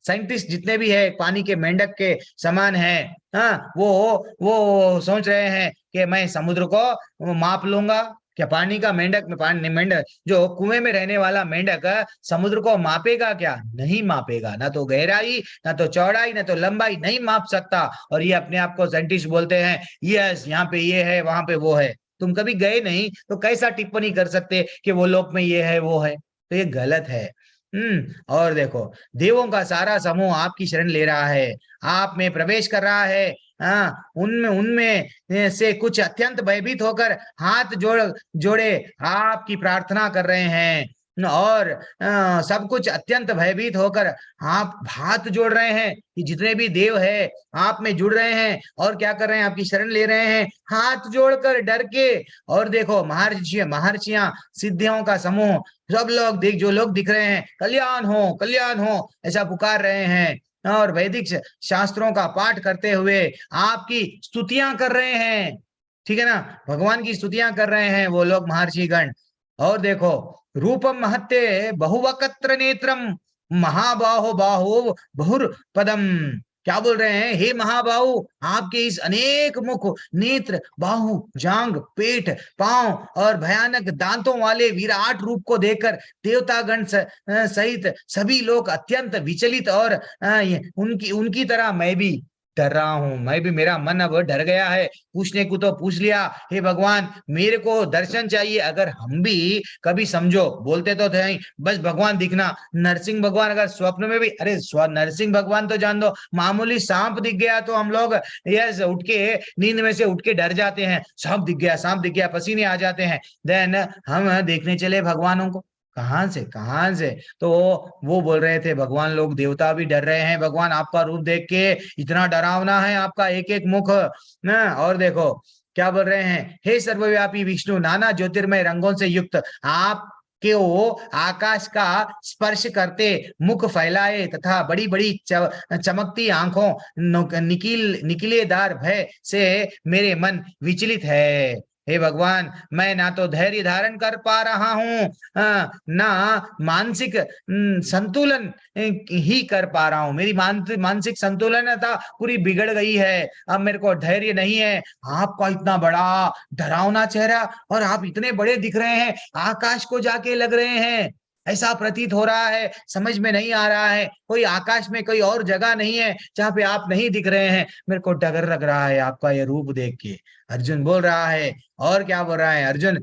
साइंटिस्ट जितने भी है पानी के मेंढक के समान है। वो सोच रहे हैं कि मैं समुद्र को माप लूंगा, क्या पानी का मेंढक में पानी मेंढक जो कुएं में रहने वाला मेंढक समुद्र को मापेगा क्या? नहीं मापेगा, ना तो गहराई, ना तो चौड़ाई, ना तो लंबाई, नहीं माप सकता। और ये अपने आप को साइंटिस्ट बोलते हैं, यस यहाँ पे ये है, वहां पे वो है। तुम कभी गए नहीं तो कैसा टिप्पणी कर सकते कि वो लोक में ये है वो है? तो ये गलत है। और देखो, देवों का सारा समूह आपकी शरण ले रहा है, आप में प्रवेश कर रहा है। हाँ, उनमें उनमें से कुछ अत्यंत भयभीत होकर हाथ जोड़े आपकी प्रार्थना कर रहे हैं। और सब कुछ अत्यंत भयभीत होकर आप हाथ जोड़ रहे हैं कि जितने भी देव है आप में जुड़ रहे हैं और क्या कर रहे हैं, आपकी शरण ले रहे हैं हाथ जोड़कर डर के। और देखो, महर्षियां, सिद्धियों का समूह, सब लोग देख, जो लोग दिख रहे हैं, कल्याण हो ऐसा पुकार रहे हैं और वैदिक शास्त्रों का पाठ करते हुए आपकी स्तुतियां कर रहे हैं। ठीक है ना, भगवान की स्तुतियां कर रहे हैं वो लोग, महर्षि गण। और देखो, रूपम महत्ते बहुवक्त्र नेत्रम महाबाहो बाहो बहुपदम, क्या बोल रहे हैं, हे महाबाहु, आपके इस अनेक मुख, नेत्र, बाहु, जांग, पेट, पांव और भयानक दांतों वाले विराट रूप को देखकर देवतागण सहित सभी लोग अत्यंत विचलित और उनकी उनकी तरह मैं भी डर रहा हूं। मैं भी, मेरा मन अब डर गया है। पूछने को तो पूछ लिया, हे भगवान मेरे को दर्शन चाहिए। अगर हम भी कभी, समझो, बोलते तो थे बस भगवान दिखना, नरसिंह भगवान अगर स्वप्न में भी, अरे नरसिंह भगवान तो जान दो, मामूली सांप दिख गया तो हम लोग यस उठ के, नींद में से उठ के डर जाते हैं, सांप दिख गया, सांप दिख गया, पसीने आ जाते हैं। देन हम देखने चले भगवानों को, कहां से कहां से। तो वो बोल रहे थे, भगवान लोग, देवता भी डर रहे हैं भगवान, आपका रूप देख के, इतना डरावना है आपका एक एक मुख ना। और देखो क्या बोल रहे हैं, हे सर्वव्यापी विष्णु, नाना ज्योतिर्मय रंगों से युक्त आप के वो आकाश का स्पर्श करते मुख फैलाए तथा बड़ी बड़ी चमकती आंखों, निकिलेदार भय से मेरे मन विचलित है। हे भगवान, मैं ना तो धैर्य धारण कर पा रहा हूँ, ना मानसिक संतुलन ही कर पा रहा हूँ। मेरी मानसिक संतुलनता पूरी बिगड़ गई है। अब मेरे को धैर्य नहीं है। आपका इतना बड़ा डरावना चेहरा और आप इतने बड़े दिख रहे हैं, आकाश को जाके लग रहे हैं, ऐसा प्रतीत हो रहा है। समझ में नहीं आ रहा है, कोई आकाश में कोई और जगह नहीं है जहां पे आप नहीं दिख रहे हैं। मेरे को डर लग रहा है आपका ये रूप देख के। अर्जुन बोल रहा है, और क्या बोल रहा है अर्जुन,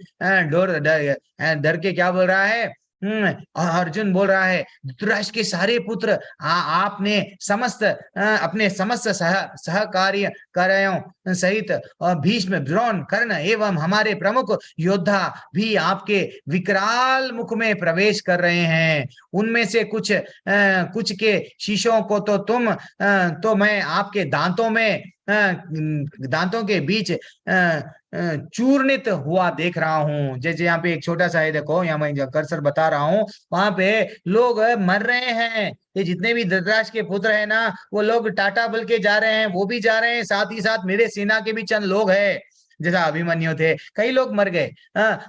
डर के क्या बोल रहा है। और अर्जुन बोल रहा है, धृतराष्ट्र के सारे पुत्र, आपने समस्त अपने समस्त सहकार्य कार्यों सहित और भीष्म, द्रोण, कर्ण एवं हमारे प्रमुख योद्धा भी आपके विकराल मुख में प्रवेश कर रहे हैं। उनमें से कुछ के शीशों को तो तो मैं आपके दांतों के बीच चूर्णित हुआ देख रहा हूं। जैसे यहाँ पे एक छोटा सा है, देखो यहाँ मैं कर्सर बता रहा हूँ, वहां पे लोग मर रहे हैं। ये जितने भी धृतराष्ट्र के पुत्र है ना, वो लोग टाटा बोल के जा रहे हैं, वो भी जा रहे हैं, साथ ही साथ मेरे सेना के भी चंद लोग हैं, जैसा अभिमन्यु थे, कई लोग मर गए।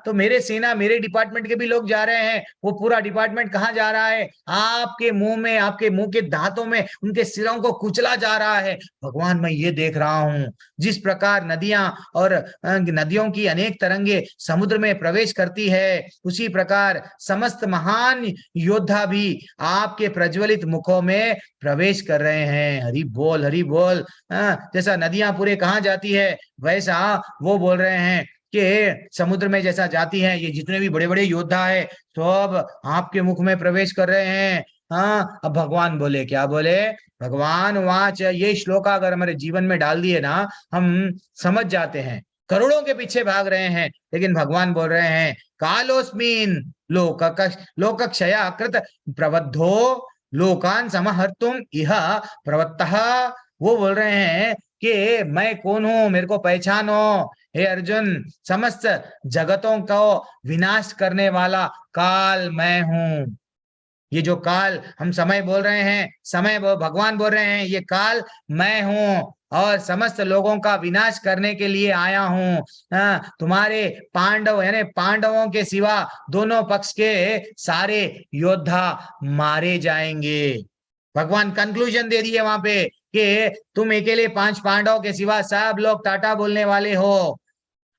तो मेरे सेना, मेरे डिपार्टमेंट के भी लोग जा रहे हैं। वो पूरा डिपार्टमेंट कहाँ जा रहा है, आपके मुंह में, आपके मुंह के दांतों में उनके सिरों को कुचला जा रहा है। भगवान मैं ये देख रहा हूं, जिस प्रकार नदियां और नदियों की अनेक तरंगे समुद्र में प्रवेश करती है, उसी प्रकार समस्त महान योद्धा भी आपके प्रज्वलित मुखों में प्रवेश कर रहे हैं। हरि बोल, हरि बोल। जैसा नदियां पूरे कहाँ जाती है, वैसा वो बोल रहे हैं कि समुद्र में जैसा जाती है, ये जितने भी बड़े बड़े योद्धा है सब आपके मुख में प्रवेश कर रहे हैं। हाँ, अब भगवान बोले, क्या बोले, भगवान वाच, ये श्लोक अगर हमारे जीवन में डाल दिए ना, हम समझ जाते हैं। करोड़ों के पीछे भाग रहे हैं, लेकिन भगवान बोल रहे हैं, कालोस्मिन लोकक्षया कृत प्रबद्धो लोकान समहर्तुम इह प्रवत्तः। वो बोल रहे हैं कि मैं कौन हूं, मेरे को पहचानो। हे अर्जुन, समस्त जगतों को विनाश करने वाला काल मैं हूं। ये जो काल हम समय बोल रहे हैं, समय भगवान बोल रहे हैं, ये काल मैं हूं और समस्त लोगों का विनाश करने के लिए आया हूं। तुम्हारे पांडव, यानी पांडवों के सिवा दोनों पक्ष के सारे योद्धा मारे जाएंगे। भगवान कंक्लूजन दे दिए वहां पे कि तुम अकेले 5 पांडवों के सिवा सब लोग टाटा बोलने वाले हो।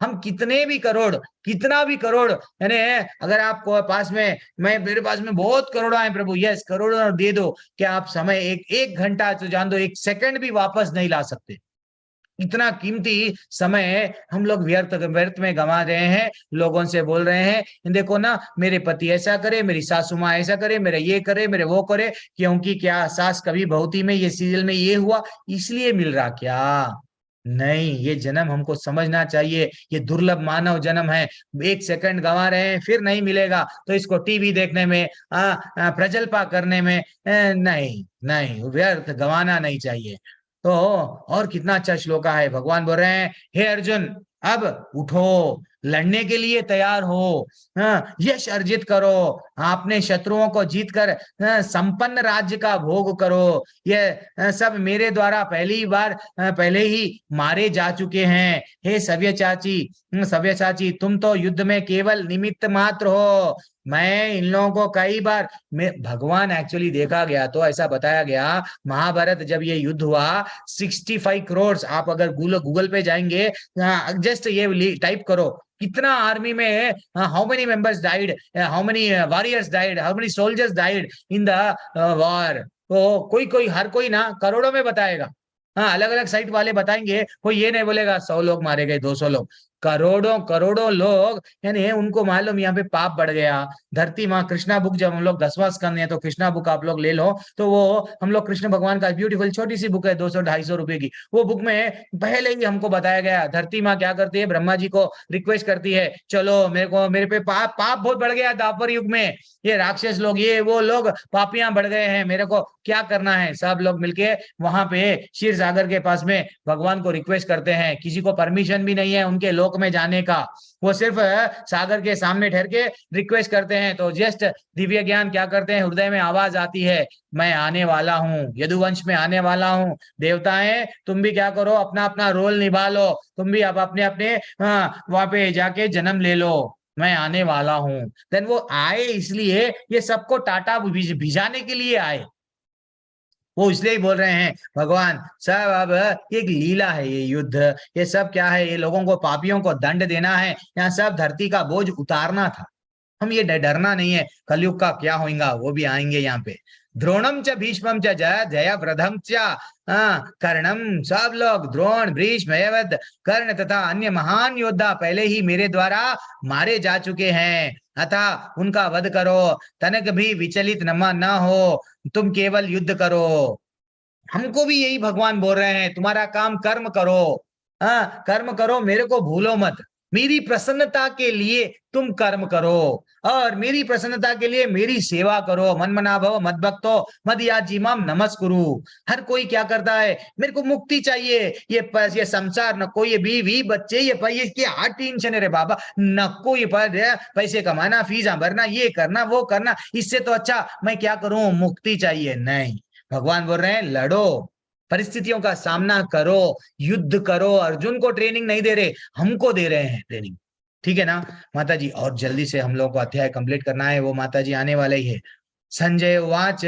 हम कितने भी करोड़, कितना भी करोड़, यानी अगर आपको पास में, मैं मेरे पास में बहुत करोड़ आए प्रभु, यस करोड़ों दे दो, क्या आप समय एक एक घंटा तो जान दो, एक सेकंड भी वापस नहीं ला सकते। इतना कीमती समय हम लोग व्यर्थ व्यर्थ में गंवा रहे हैं, लोगों से बोल रहे हैं देखो ना मेरे पति ऐसा करे, मेरी सासू माँ ऐसा करे, मेरे ये करे, मेरे वो करे, क्योंकि क्या सास कभी बहुती में ये सीरियल में ये हुआ इसलिए मिल रहा क्या? नहीं, ये जन्म हमको समझना चाहिए, ये दुर्लभ मानव जन्म है। एक सेकंड गंवा रहे हैं फिर नहीं मिलेगा, तो इसको टीवी देखने में, प्रजल्पा करने में, नहीं नहीं, व्यर्थ गंवाना नहीं चाहिए। तो और कितना अच्छा श्लोक है, भगवान बोल रहे हैं हे अर्जुन अब उठो, लड़ने के लिए तैयार हो, यश अर्जित करो, अपने शत्रुओं को जीत कर संपन्न राज्य का भोग करो। ये सब मेरे द्वारा पहली बार पहले ही मारे जा चुके हैं। हे सव्यसाची, सव्यसाची तुम तो युद्ध में केवल निमित्त मात्र हो। मैं इन लोगों को कई बार, मैं भगवान एक्चुअली देखा गया तो ऐसा बताया गया, महाभारत जब ये युद्ध हुआ 65 करोड़, आप अगर गूगल पे जाएंगे जस्ट ये टाइप करो कितना आर्मी में, how many members died, how many warriors died, how many soldiers died in the war, तो कोई कोई हर कोई ना करोड़ों में बताएगा। हाँ, अलग अलग साइट वाले बताएंगे, कोई ये नहीं बोलेगा 100 लोग मारे गए, 200 लोग, करोड़ों करोड़ों लोग, यानी उनको मालूम यहाँ पे पाप बढ़ गया। धरती माँ कृष्णा बुक जब हम लोग 10वां स्कंद है तो कृष्णा बुक आप लोग ले लो, तो वो हम लोग कृष्ण भगवान का ब्यूटीफुल छोटी सी बुक है, 200-250 रुपए की, वो बुक में पहले ही हमको बताया गया धरती माँ क्या करती है, ब्रह्मा जी को रिक्वेस्ट करती है चलो मेरे को, मेरे पे पाप पाप बहुत बढ़ गया द्वापर युग में, ये राक्षस लोग, ये वो लोग पापियां बढ़ गए हैं, मेरे को क्या करना है। सब लोग मिलके वहां पे क्षीर सागर के पास में भगवान को रिक्वेस्ट करते हैं, किसी को परमिशन भी नहीं है उनके लोक में जाने का, वो सिर्फ सागर के सामने ठहर के रिक्वेस्ट करते हैं। तो जस्ट दिव्य ज्ञान क्या करते हैं, हृदय में आवाज आती है मैं आने वाला हूँ, यदुवंश में आने वाला हूँ, देवताएं तुम भी क्या करो, अपना अपना रोल निभा लो, तुम भी अब अपने अपने वहां पे जाके जन्म ले लो, मैं आने वाला हूँ। देन वो आए इसलिए, ये सबको टाटा भिजाने के लिए आए, वो इसलिए ही बोल रहे हैं भगवान सब अब एक लीला है ये युद्ध, ये सब क्या है, ये लोगों को पापियों को दंड देना है, यहाँ सब धरती का बोझ उतारना था, हम ये डरना नहीं है, कलयुग का क्या होगा वो भी आएंगे यहाँ पे। द्रोणम च भीष्मम च जय जयप्रदम च कर्णम, सब लोग द्रोण भीष्म जयवद कर्ण तथा अन्य महान योद्धा पहले ही मेरे द्वारा मारे जा चुके हैं, अतः उनका वध करो, तनक भी विचलित न हो, तुम केवल युद्ध करो। हमको भी यही भगवान बोल रहे हैं, तुम्हारा काम कर्म करो, हाँ कर्म करो, मेरे को भूलो मत, मेरी प्रसन्नता के लिए तुम कर्म करो, और मेरी प्रसन्नता के लिए मेरी सेवा करो, मन मना भव मद भक्तो मद याजी माम नमस्कुरु। हर कोई क्या करता है, मेरे को मुक्ति चाहिए, ये संसार न कोई, ये बीवी बच्चे, ये क्या टेंशन है रे बाबा, न कोई पैसे कमाना, फीसा भरना, ये करना वो करना, इससे तो अच्छा मैं क्या करूं, मुक्ति चाहिए। नहीं, भगवान बोल रहे हैं लड़ो, परिस्थितियों का सामना करो, युद्ध करो। अर्जुन को ट्रेनिंग नहीं दे रहे, हमको दे रहे हैं ट्रेनिंग, ठीक है ना माता जी। और जल्दी से हम लोग को अध्याय कंप्लीट करना है, वो माता जी आने वाले ही है। संजय उवाच,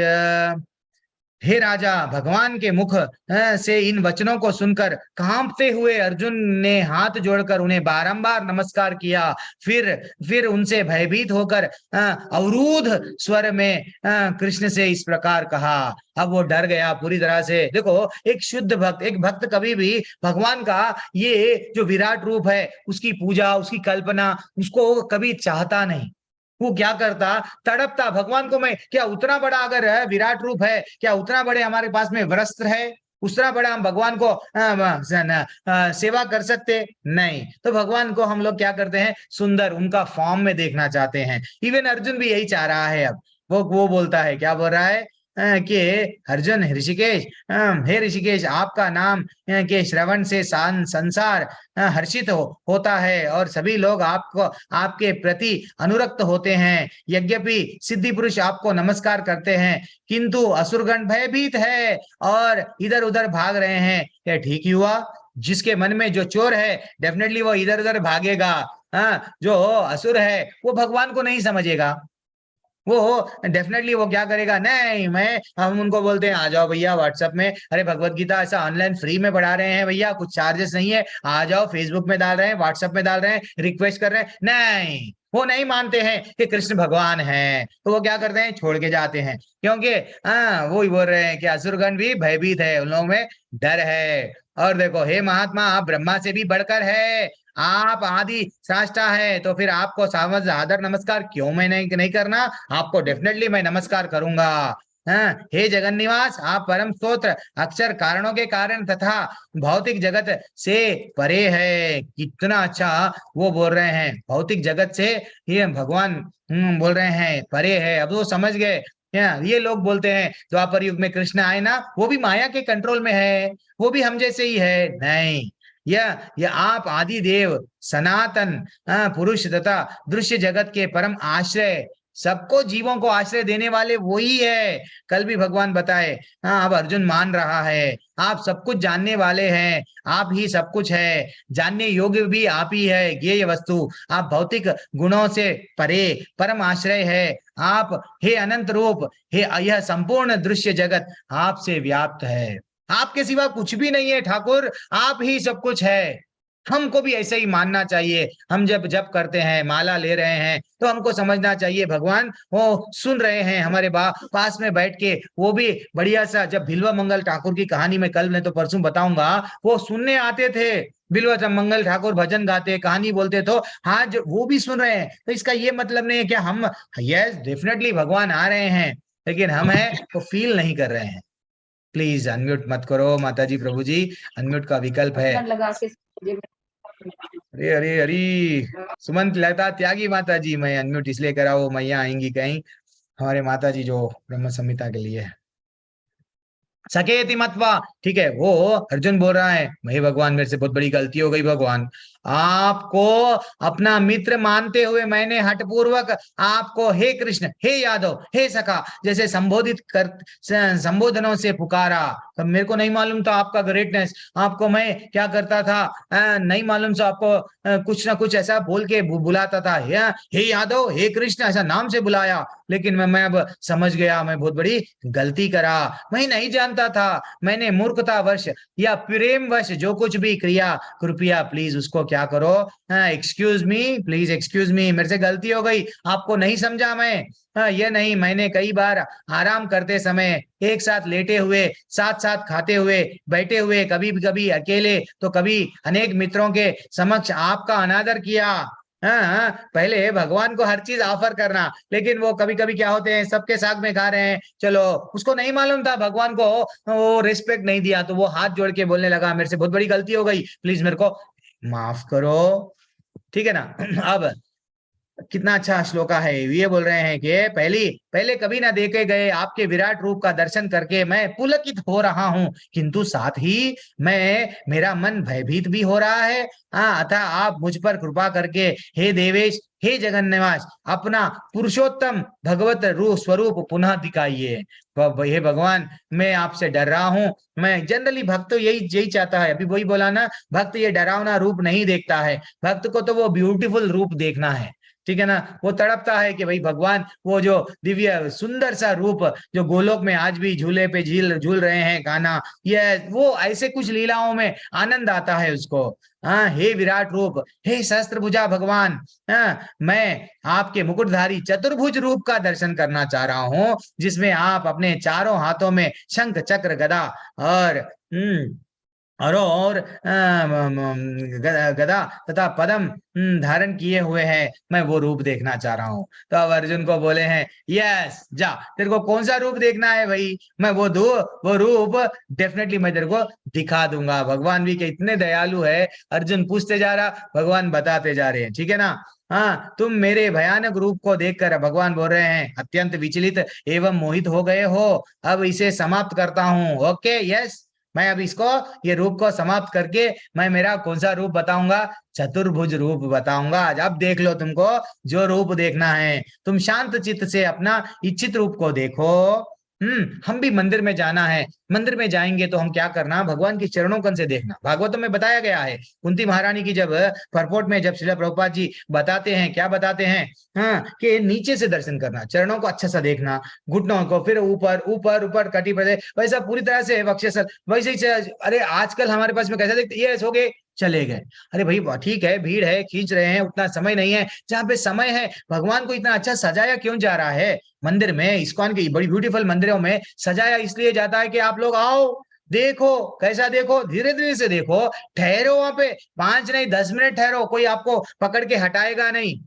हे राजा, भगवान के मुख से इन वचनों को सुनकर कांपते हुए अर्जुन ने हाथ जोड़कर उन्हें बारंबार नमस्कार किया, फिर उनसे भयभीत होकर अवरुद्ध स्वर में कृष्ण से इस प्रकार कहा। अब वो डर गया पूरी तरह से। देखो, एक शुद्ध भक्त, एक भक्त कभी भी भगवान का ये जो विराट रूप है उसकी पूजा, उसकी कल्पना, उसको कभी चाहता नहीं। वो क्या करता, तड़पता, भगवान को मैं क्या उतना बड़ा अगर है विराट रूप है, क्या उतना बड़े हमारे पास में वस्त्र है, उतना बड़ा हम भगवान को सेवा कर सकते नहीं। तो भगवान को हम लोग क्या करते हैं, सुंदर उनका फॉर्म में देखना चाहते हैं। इवन अर्जुन भी यही चाह रहा है। अब वो बोलता है, क्या बोल रहा है कि अर्जुन, ऋषिकेश, हे ऋषिकेश, आपका नाम के श्रवण से संसार हर्षित होता है और सभी लोग आपको, आपके प्रति अनुरक्त होते हैं। यद्यपि सिद्धि पुरुष आपको नमस्कार करते हैं, किंतु असुरगण भयभीत है और इधर उधर भाग रहे हैं। क्या ठीक ही हुआ? जिसके मन में जो चोर है डेफिनेटली वो इधर उधर भागेगा, हाँ, जो असुर है वो भगवान को नहीं समझेगा। वो डेफिनेटली वो क्या करेगा, नहीं मैं, हम उनको बोलते हैं आ जाओ भैया व्हाट्सएप में, अरे भगवत गीता ऐसा ऑनलाइन फ्री में पढ़ा रहे हैं भैया, कुछ चार्जेस नहीं है, आ जाओ, फेसबुक में डाल रहे हैं, व्हाट्सएप में डाल रहे हैं, रिक्वेस्ट कर रहे हैं, नहीं वो नहीं मानते हैं कि कृष्ण भगवान है, तो वो क्या करते हैं, छोड़ के जाते हैं, क्योंकि हाँ वो ही बोल रहे हैं कि असुरगण भी भयभीत है, उन लोगों में डर है। और देखो हे महात्मा, आप ब्रह्मा से भी बढ़कर है, आप आदि सृष्टा है, तो फिर आपको सामज आदर नमस्कार क्यों मैं नहीं करना, आपको डेफिनेटली मैं नमस्कार करूंगा। हाँ, हे जगन निवास, आप परम स्तोत्र अक्षर कारणों के कारण तथा भौतिक जगत से परे है, कितना अच्छा वो बोल रहे हैं, भौतिक जगत से ये भगवान बोल रहे हैं परे है, अब वो समझ गए। ये लोग बोलते हैं द्वापर युग में कृष्ण आए ना, वो भी माया के कंट्रोल में है, वो भी हम जैसे ही है, नहीं, यह आप आदि देव सनातन पुरुष तथा दृश्य जगत के परम आश्रय, सबको जीवों को आश्रय देने वाले वही है, कल भी भगवान बताए। हाँ, अब अर्जुन मान रहा है, आप सब कुछ जानने वाले हैं, आप ही सब कुछ है, जानने योग्य भी आप ही है, ये वस्तु आप भौतिक गुणों से परे परम आश्रय है, आप हे अनंत रूप, हे यह संपूर्ण दृश्य जगत आपसे व्याप्त है, आपके सिवा कुछ भी नहीं है ठाकुर, आप ही सब कुछ है। हमको भी ऐसे ही मानना चाहिए, हम जब जप करते हैं, माला ले रहे हैं, तो हमको समझना चाहिए भगवान वो सुन रहे हैं हमारे पास में बैठ के, वो भी बढ़िया सा, जब बिल्वा मंगल ठाकुर की कहानी में कल नहीं तो परसों बताऊंगा, वो सुनने आते थे, बिल्वा मंगल ठाकुर भजन गाते, कहानी बोलते, तो हाँ जो वो भी सुन रहे हैं, तो इसका ये मतलब नहीं है कि हम, यस डेफिनेटली भगवान आ रहे हैं, लेकिन हम हैं तो फील नहीं कर रहे हैं। प्लीज अनम्यूट मत करो माता जी, प्रभु जी, अनम्यूट का विकल्प है। लगा के अरे अरे अरे, सुमंत लता त्यागी माता जी, मैं अनम्यूट इसलिए करा, वो मैया आएंगी कहीं, हमारे माता जी जो ब्रह्म संहिता के लिए सकेति मतवा, ठीक है, वो अर्जुन बोल रहा है, हे भगवान मेरे से बहुत बड़ी गलती हो गई भगवान, आपको अपना मित्र मानते हुए मैंने हठपूर्वक आपको हे कृष्ण, हे यादव, हे सखा जैसे संबोधित कर, संबोधनों से पुकारा, तो मेरे को नहीं मालूम था आपका ग्रेटनेस, आपको मैं क्या करता था, नहीं मालूम था आपको, कुछ ना कुछ ऐसा बोल के बुलाता था, हे यादव, हे कृष्ण ऐसा नाम से बुलाया, लेकिन मैं अब समझ गया, मैं बहुत बड़ी गलती करा, मैं नहीं जानता था, मैंने मूर्खता वश या प्रेम वश जो कुछ भी क्रिया, कृपया प्लीज उसको क्या करो, excuse me, please excuse me, मेरे से गलती हो गई, आपको नहीं समझा मैं, ये नहीं, मैंने कई बार आराम करते समय, एक साथ लेटे हुए, साथ साथ खाते हुए, बैठे हुए, कभी कभी अकेले तो कभी अनेक मित्रों के समक्ष आपका अनादर किया। हाँ, पहले भगवान को हर चीज ऑफर करना, लेकिन वो कभी कभी क्या होते हैं, सबके साथ में खा रहे हैं, चलो, उसको नहीं मालूम था भगवान को वो रिस्पेक्ट नहीं दिया, तो वो हाथ जोड़ के बोलने लगा मेरे से बहुत बड़ी गलती हो गई, प्लीज मेरे को माफ करो, ठीक है ना। अब कितना अच्छा श्लोका है, ये बोल रहे हैं कि पहली पहले कभी ना देखे गए आपके विराट रूप का दर्शन करके मैं पुलकित हो रहा हूँ, किंतु साथ ही मेरा मन भयभीत भी हो रहा है। अतः आप मुझ पर कृपा करके हे देवेश, हे जगन निवास, अपना पुरुषोत्तम भगवत रूप स्वरूप पुनः दिखाइए। हे भगवान, मैं आपसे डर रहा हूँ, मैं जनरली भक्त तो यही यही चाहता है, अभी वही बोला ना, भक्त ये डरावना रूप नहीं देखता है, भक्त को तो वो ब्यूटीफुल रूप देखना है, ठीक है ना, वो तड़पता है कि भाई भगवान वो जो दिव्य सुंदर सा रूप जो गोलोक में आज भी झूले पे झील झूल रहे हैं गाना, ये वो ऐसे कुछ लीलाओं में आनंद आता है उसको। हाँ, हे विराट रूप, हे सहस्त्र भुजा भगवान, हाँ, मैं आपके मुकुटधारी चतुर्भुज रूप का दर्शन करना चाह रहा हूँ, जिसमें आप अपने चारों हाथों में शंख चक्र गदा और और गदा तथा पदम धारण किए हुए हैं, मैं वो रूप देखना चाह रहा हूँ। तो अब अर्जुन को बोले हैं, यस जा, तेरे को कौन सा रूप देखना है भाई, मैं वो रूप डेफिनेटली मैं तेरे को दिखा दूंगा। भगवान भी के इतने दयालु है, अर्जुन पूछते जा रहा, भगवान बताते जा रहे हैं, ठीक है ना। हाँ, तुम मेरे भयानक रूप को देखकर, भगवान बोल रहे हैं, अत्यंत विचलित एवं मोहित हो गए हो, अब इसे समाप्त करता हूँ। ओके यस, मैं अब इसको, ये रूप को समाप्त करके मैं मेरा कौन सा रूप बताऊंगा, चतुर्भुज रूप बताऊंगा। अब देख लो, तुमको जो रूप देखना है, तुम शांत चित्त से अपना इच्छित रूप को देखो। हम भी मंदिर में जाना है। मंदिर में जाएंगे तो हम क्या करना, भगवान के चरणों कन से देखना। भागवतम में बताया गया है, कुंती महारानी की जब परपोर्ट में जब श्रील प्रभुपाद जी बताते हैं, क्या बताते हैं, हाँ, कि नीचे से दर्शन करना, चरणों को अच्छा सा देखना, घुटनों को, फिर ऊपर ऊपर ऊपर कटी पर, वैसा पूरी तरह से वक्षस्थल वैसे ही अरे आजकल हमारे पास में कैसा देखते, ये हो गए चले गए। अरे भाई ठीक है, भीड़ है, खींच रहे हैं, उतना समय नहीं है। जहाँ पे समय है, भगवान को इतना अच्छा सजाया क्यों जा रहा है? मंदिर में, इस्कॉन की बड़ी ब्यूटीफुल मंदिरों में सजाया इसलिए जाता है कि आप लोग आओ, देखो कैसा, देखो धीरे धीरे से देखो, ठहरो वहां पे, 5 नहीं 10 मिनट ठहरो, कोई आपको पकड़ के हटाएगा नहीं।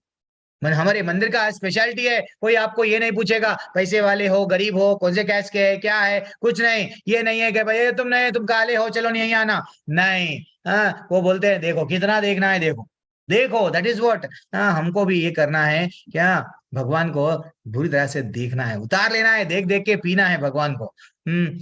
हमारे मंदिर का स्पेशलिटी है, कोई आपको ये नहीं पूछेगा पैसे वाले हो गरीब हो, कौन से कैश के है, क्या है, कुछ नहीं। ये नहीं है कि भाई ये तुम नहीं, तुम काले हो चलो नहीं आना, नहीं। हाँ, वो बोलते हैं देखो कितना देखना है, देखो देखो, दैट इज व्हाट। हाँ, हमको भी ये करना है क्या, भगवान को बुरी तरह से देखना है, उतार लेना है, देख देख के पीना है भगवान को।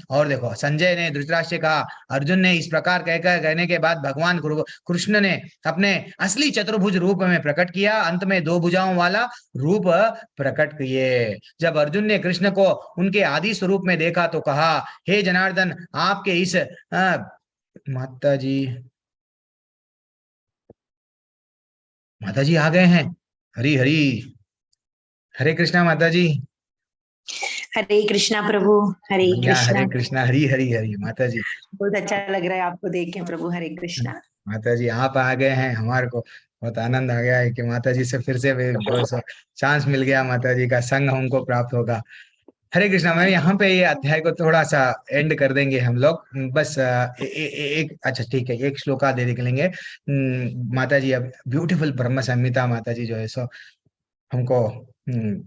और देखो संजय ने धृतराष्ट्र से कहा, अर्जुन ने इस प्रकार कहकर कहने के बाद भगवान कृष्ण ने अपने असली चतुर्भुज रूप में प्रकट किया, अंत में 2 भुजाओं वाला रूप प्रकट किए। जब अर्जुन ने कृष्ण को उनके आदि स्वरूप में देखा तो कहा, हे जनार्दन, आपके इस माता जी, माता जी आ गए हैं। हरी हरी, हरे कृष्णा माता जी। हरे कृष्णा प्रभु। हरे कृष्णा। हरे कृष्णा, हरी हरी हरी माता जी। बहुत अच्छा लग रहा है आपको देख के प्रभु। हरे कृष्णा। माता जी आप आ गए हैं, हमारे को बहुत आनंद आ गया है कि माता जी से फिर से चांस मिल गया, माता जी का संग हमको प्राप्त होगा। हरे कृष्णा। मैं यहाँ पे ये अध्याय को थोड़ा सा एंड कर देंगे हम लोग, बस एक अच्छा ठीक है, एक श्लोका दे निकलेंगे। माता जी अब ब्यूटीफुल ब्रह्म संहिता माता जी जो है सो हमको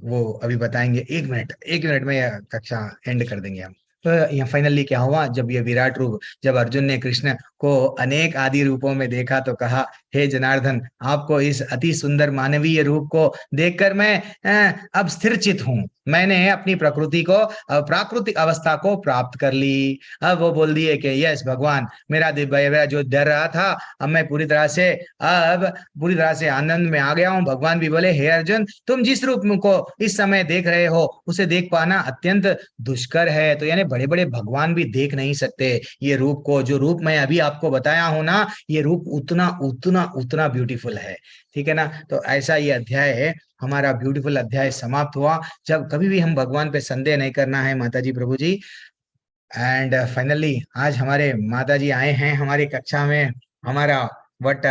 वो अभी बताएंगे। 1 मिनट, 1 मिनट में यह कक्षा एंड कर देंगे हम। तो यहाँ फाइनली क्या हुआ, जब ये विराट रूप, जब अर्जुन ने कृष्ण को अनेक आदि रूपों में देखा तो कहा, हे जनार्दन, आपको इस अति सुंदर मानवीय रूप को देखकर मैं अब स्थिर चित हूँ। मैंने अपनी प्रकृति को, प्राकृतिक अवस्था को प्राप्त कर ली। अब वो बोल दिए कि यस भगवान, मेरा जो डर रहा था, अब मैं पूरी तरह से आनंद में आ गया हूँ। भगवान भी बोले, हे अर्जुन, तुम जिस रूप को इस समय देख रहे हो उसे देख पाना अत्यंत दुष्कर है। तो यानी बड़े बड़े भगवान भी देख नहीं सकते ये रूप को, जो रूप मैं अभी आपको बताया हूं ना, ये रूप उतना उतना उतना ब्यूटीफुल है। ठीक है ना? तो ऐसा ये अध्याय है, हमारा ब्यूटीफुल अध्याय समाप्त हुआ। जब कभी भी हम भगवान पे संदेह नहीं करना है माता जी, प्रभु जी। एंड फाइनली आज हमारे माता जी आए हैं हमारी कक्षा में। हमारा वट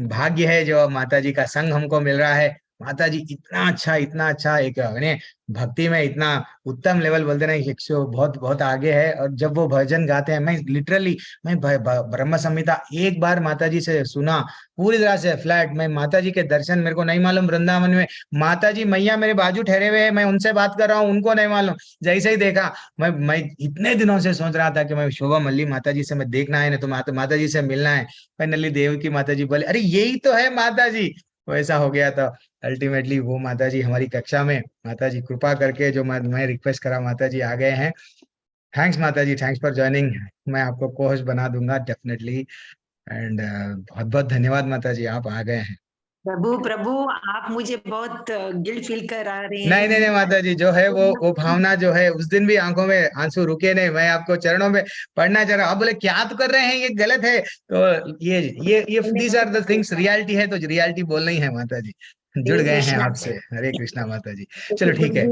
भाग्य है जो माता जी का संग हमको मिल रहा है। माता जी इतना अच्छा एक भक्ति में इतना उत्तम लेवल बोलते ना, एक सौ बहुत बहुत आगे है। और जब वो भजन गाते हैं, मैं लिटरली मैं ब्रह्म संहिता एक बार माता जी से सुना पूरी तरह से फ्लैट। मैं माता जी के दर्शन, मेरे को नहीं मालूम वृंदावन में माता जी मैया मेरे बाजू ठहरे हुए हैं, मैं उनसे बात कर रहा हूँ, उनको नहीं मालूम। जैसे ही देखा, मैं इतने दिनों से सोच रहा था कि मैं शोभा मल्ली माता जी से मैं देखना है ना, तो माता जी से मिलना है। फाइनली देव की माता जी बोले, अरे यही तो है माता जी। वैसा हो गया था। अल्टीमेटली वो माता जी हमारी कक्षा में, माता जी कृपा करके जो मैं रिक्वेस्ट करा, माता जी आ गए हैं। थैंक्स माता जी, थैंक्स फॉर ज्वाइनिंग। मैं आपको को होस्ट बना दूंगा डेफिनेटली। एंड बहुत बहुत धन्यवाद माता जी, आप आ गए हैं। प्रभु प्रभु, आप मुझे बहुत गिल्ट फील करा रहे नहीं नहीं नहीं हैं। माता जी, जो है वो भावना जो है, उस दिन भी आंखों में आंसू रुके नहीं। मैं आपको चरणों में पढ़ना चाह रहा हूँ। आप बोले क्या तो कर रहे हैं, ये गलत है। तो ये these are the things, reality है तो रियलिटी बोलना ही है माता जी। जुड़ हरे गए हैं कृष्णा। आपसे। हरे कृष्णा माता जी। चलो ठीक है।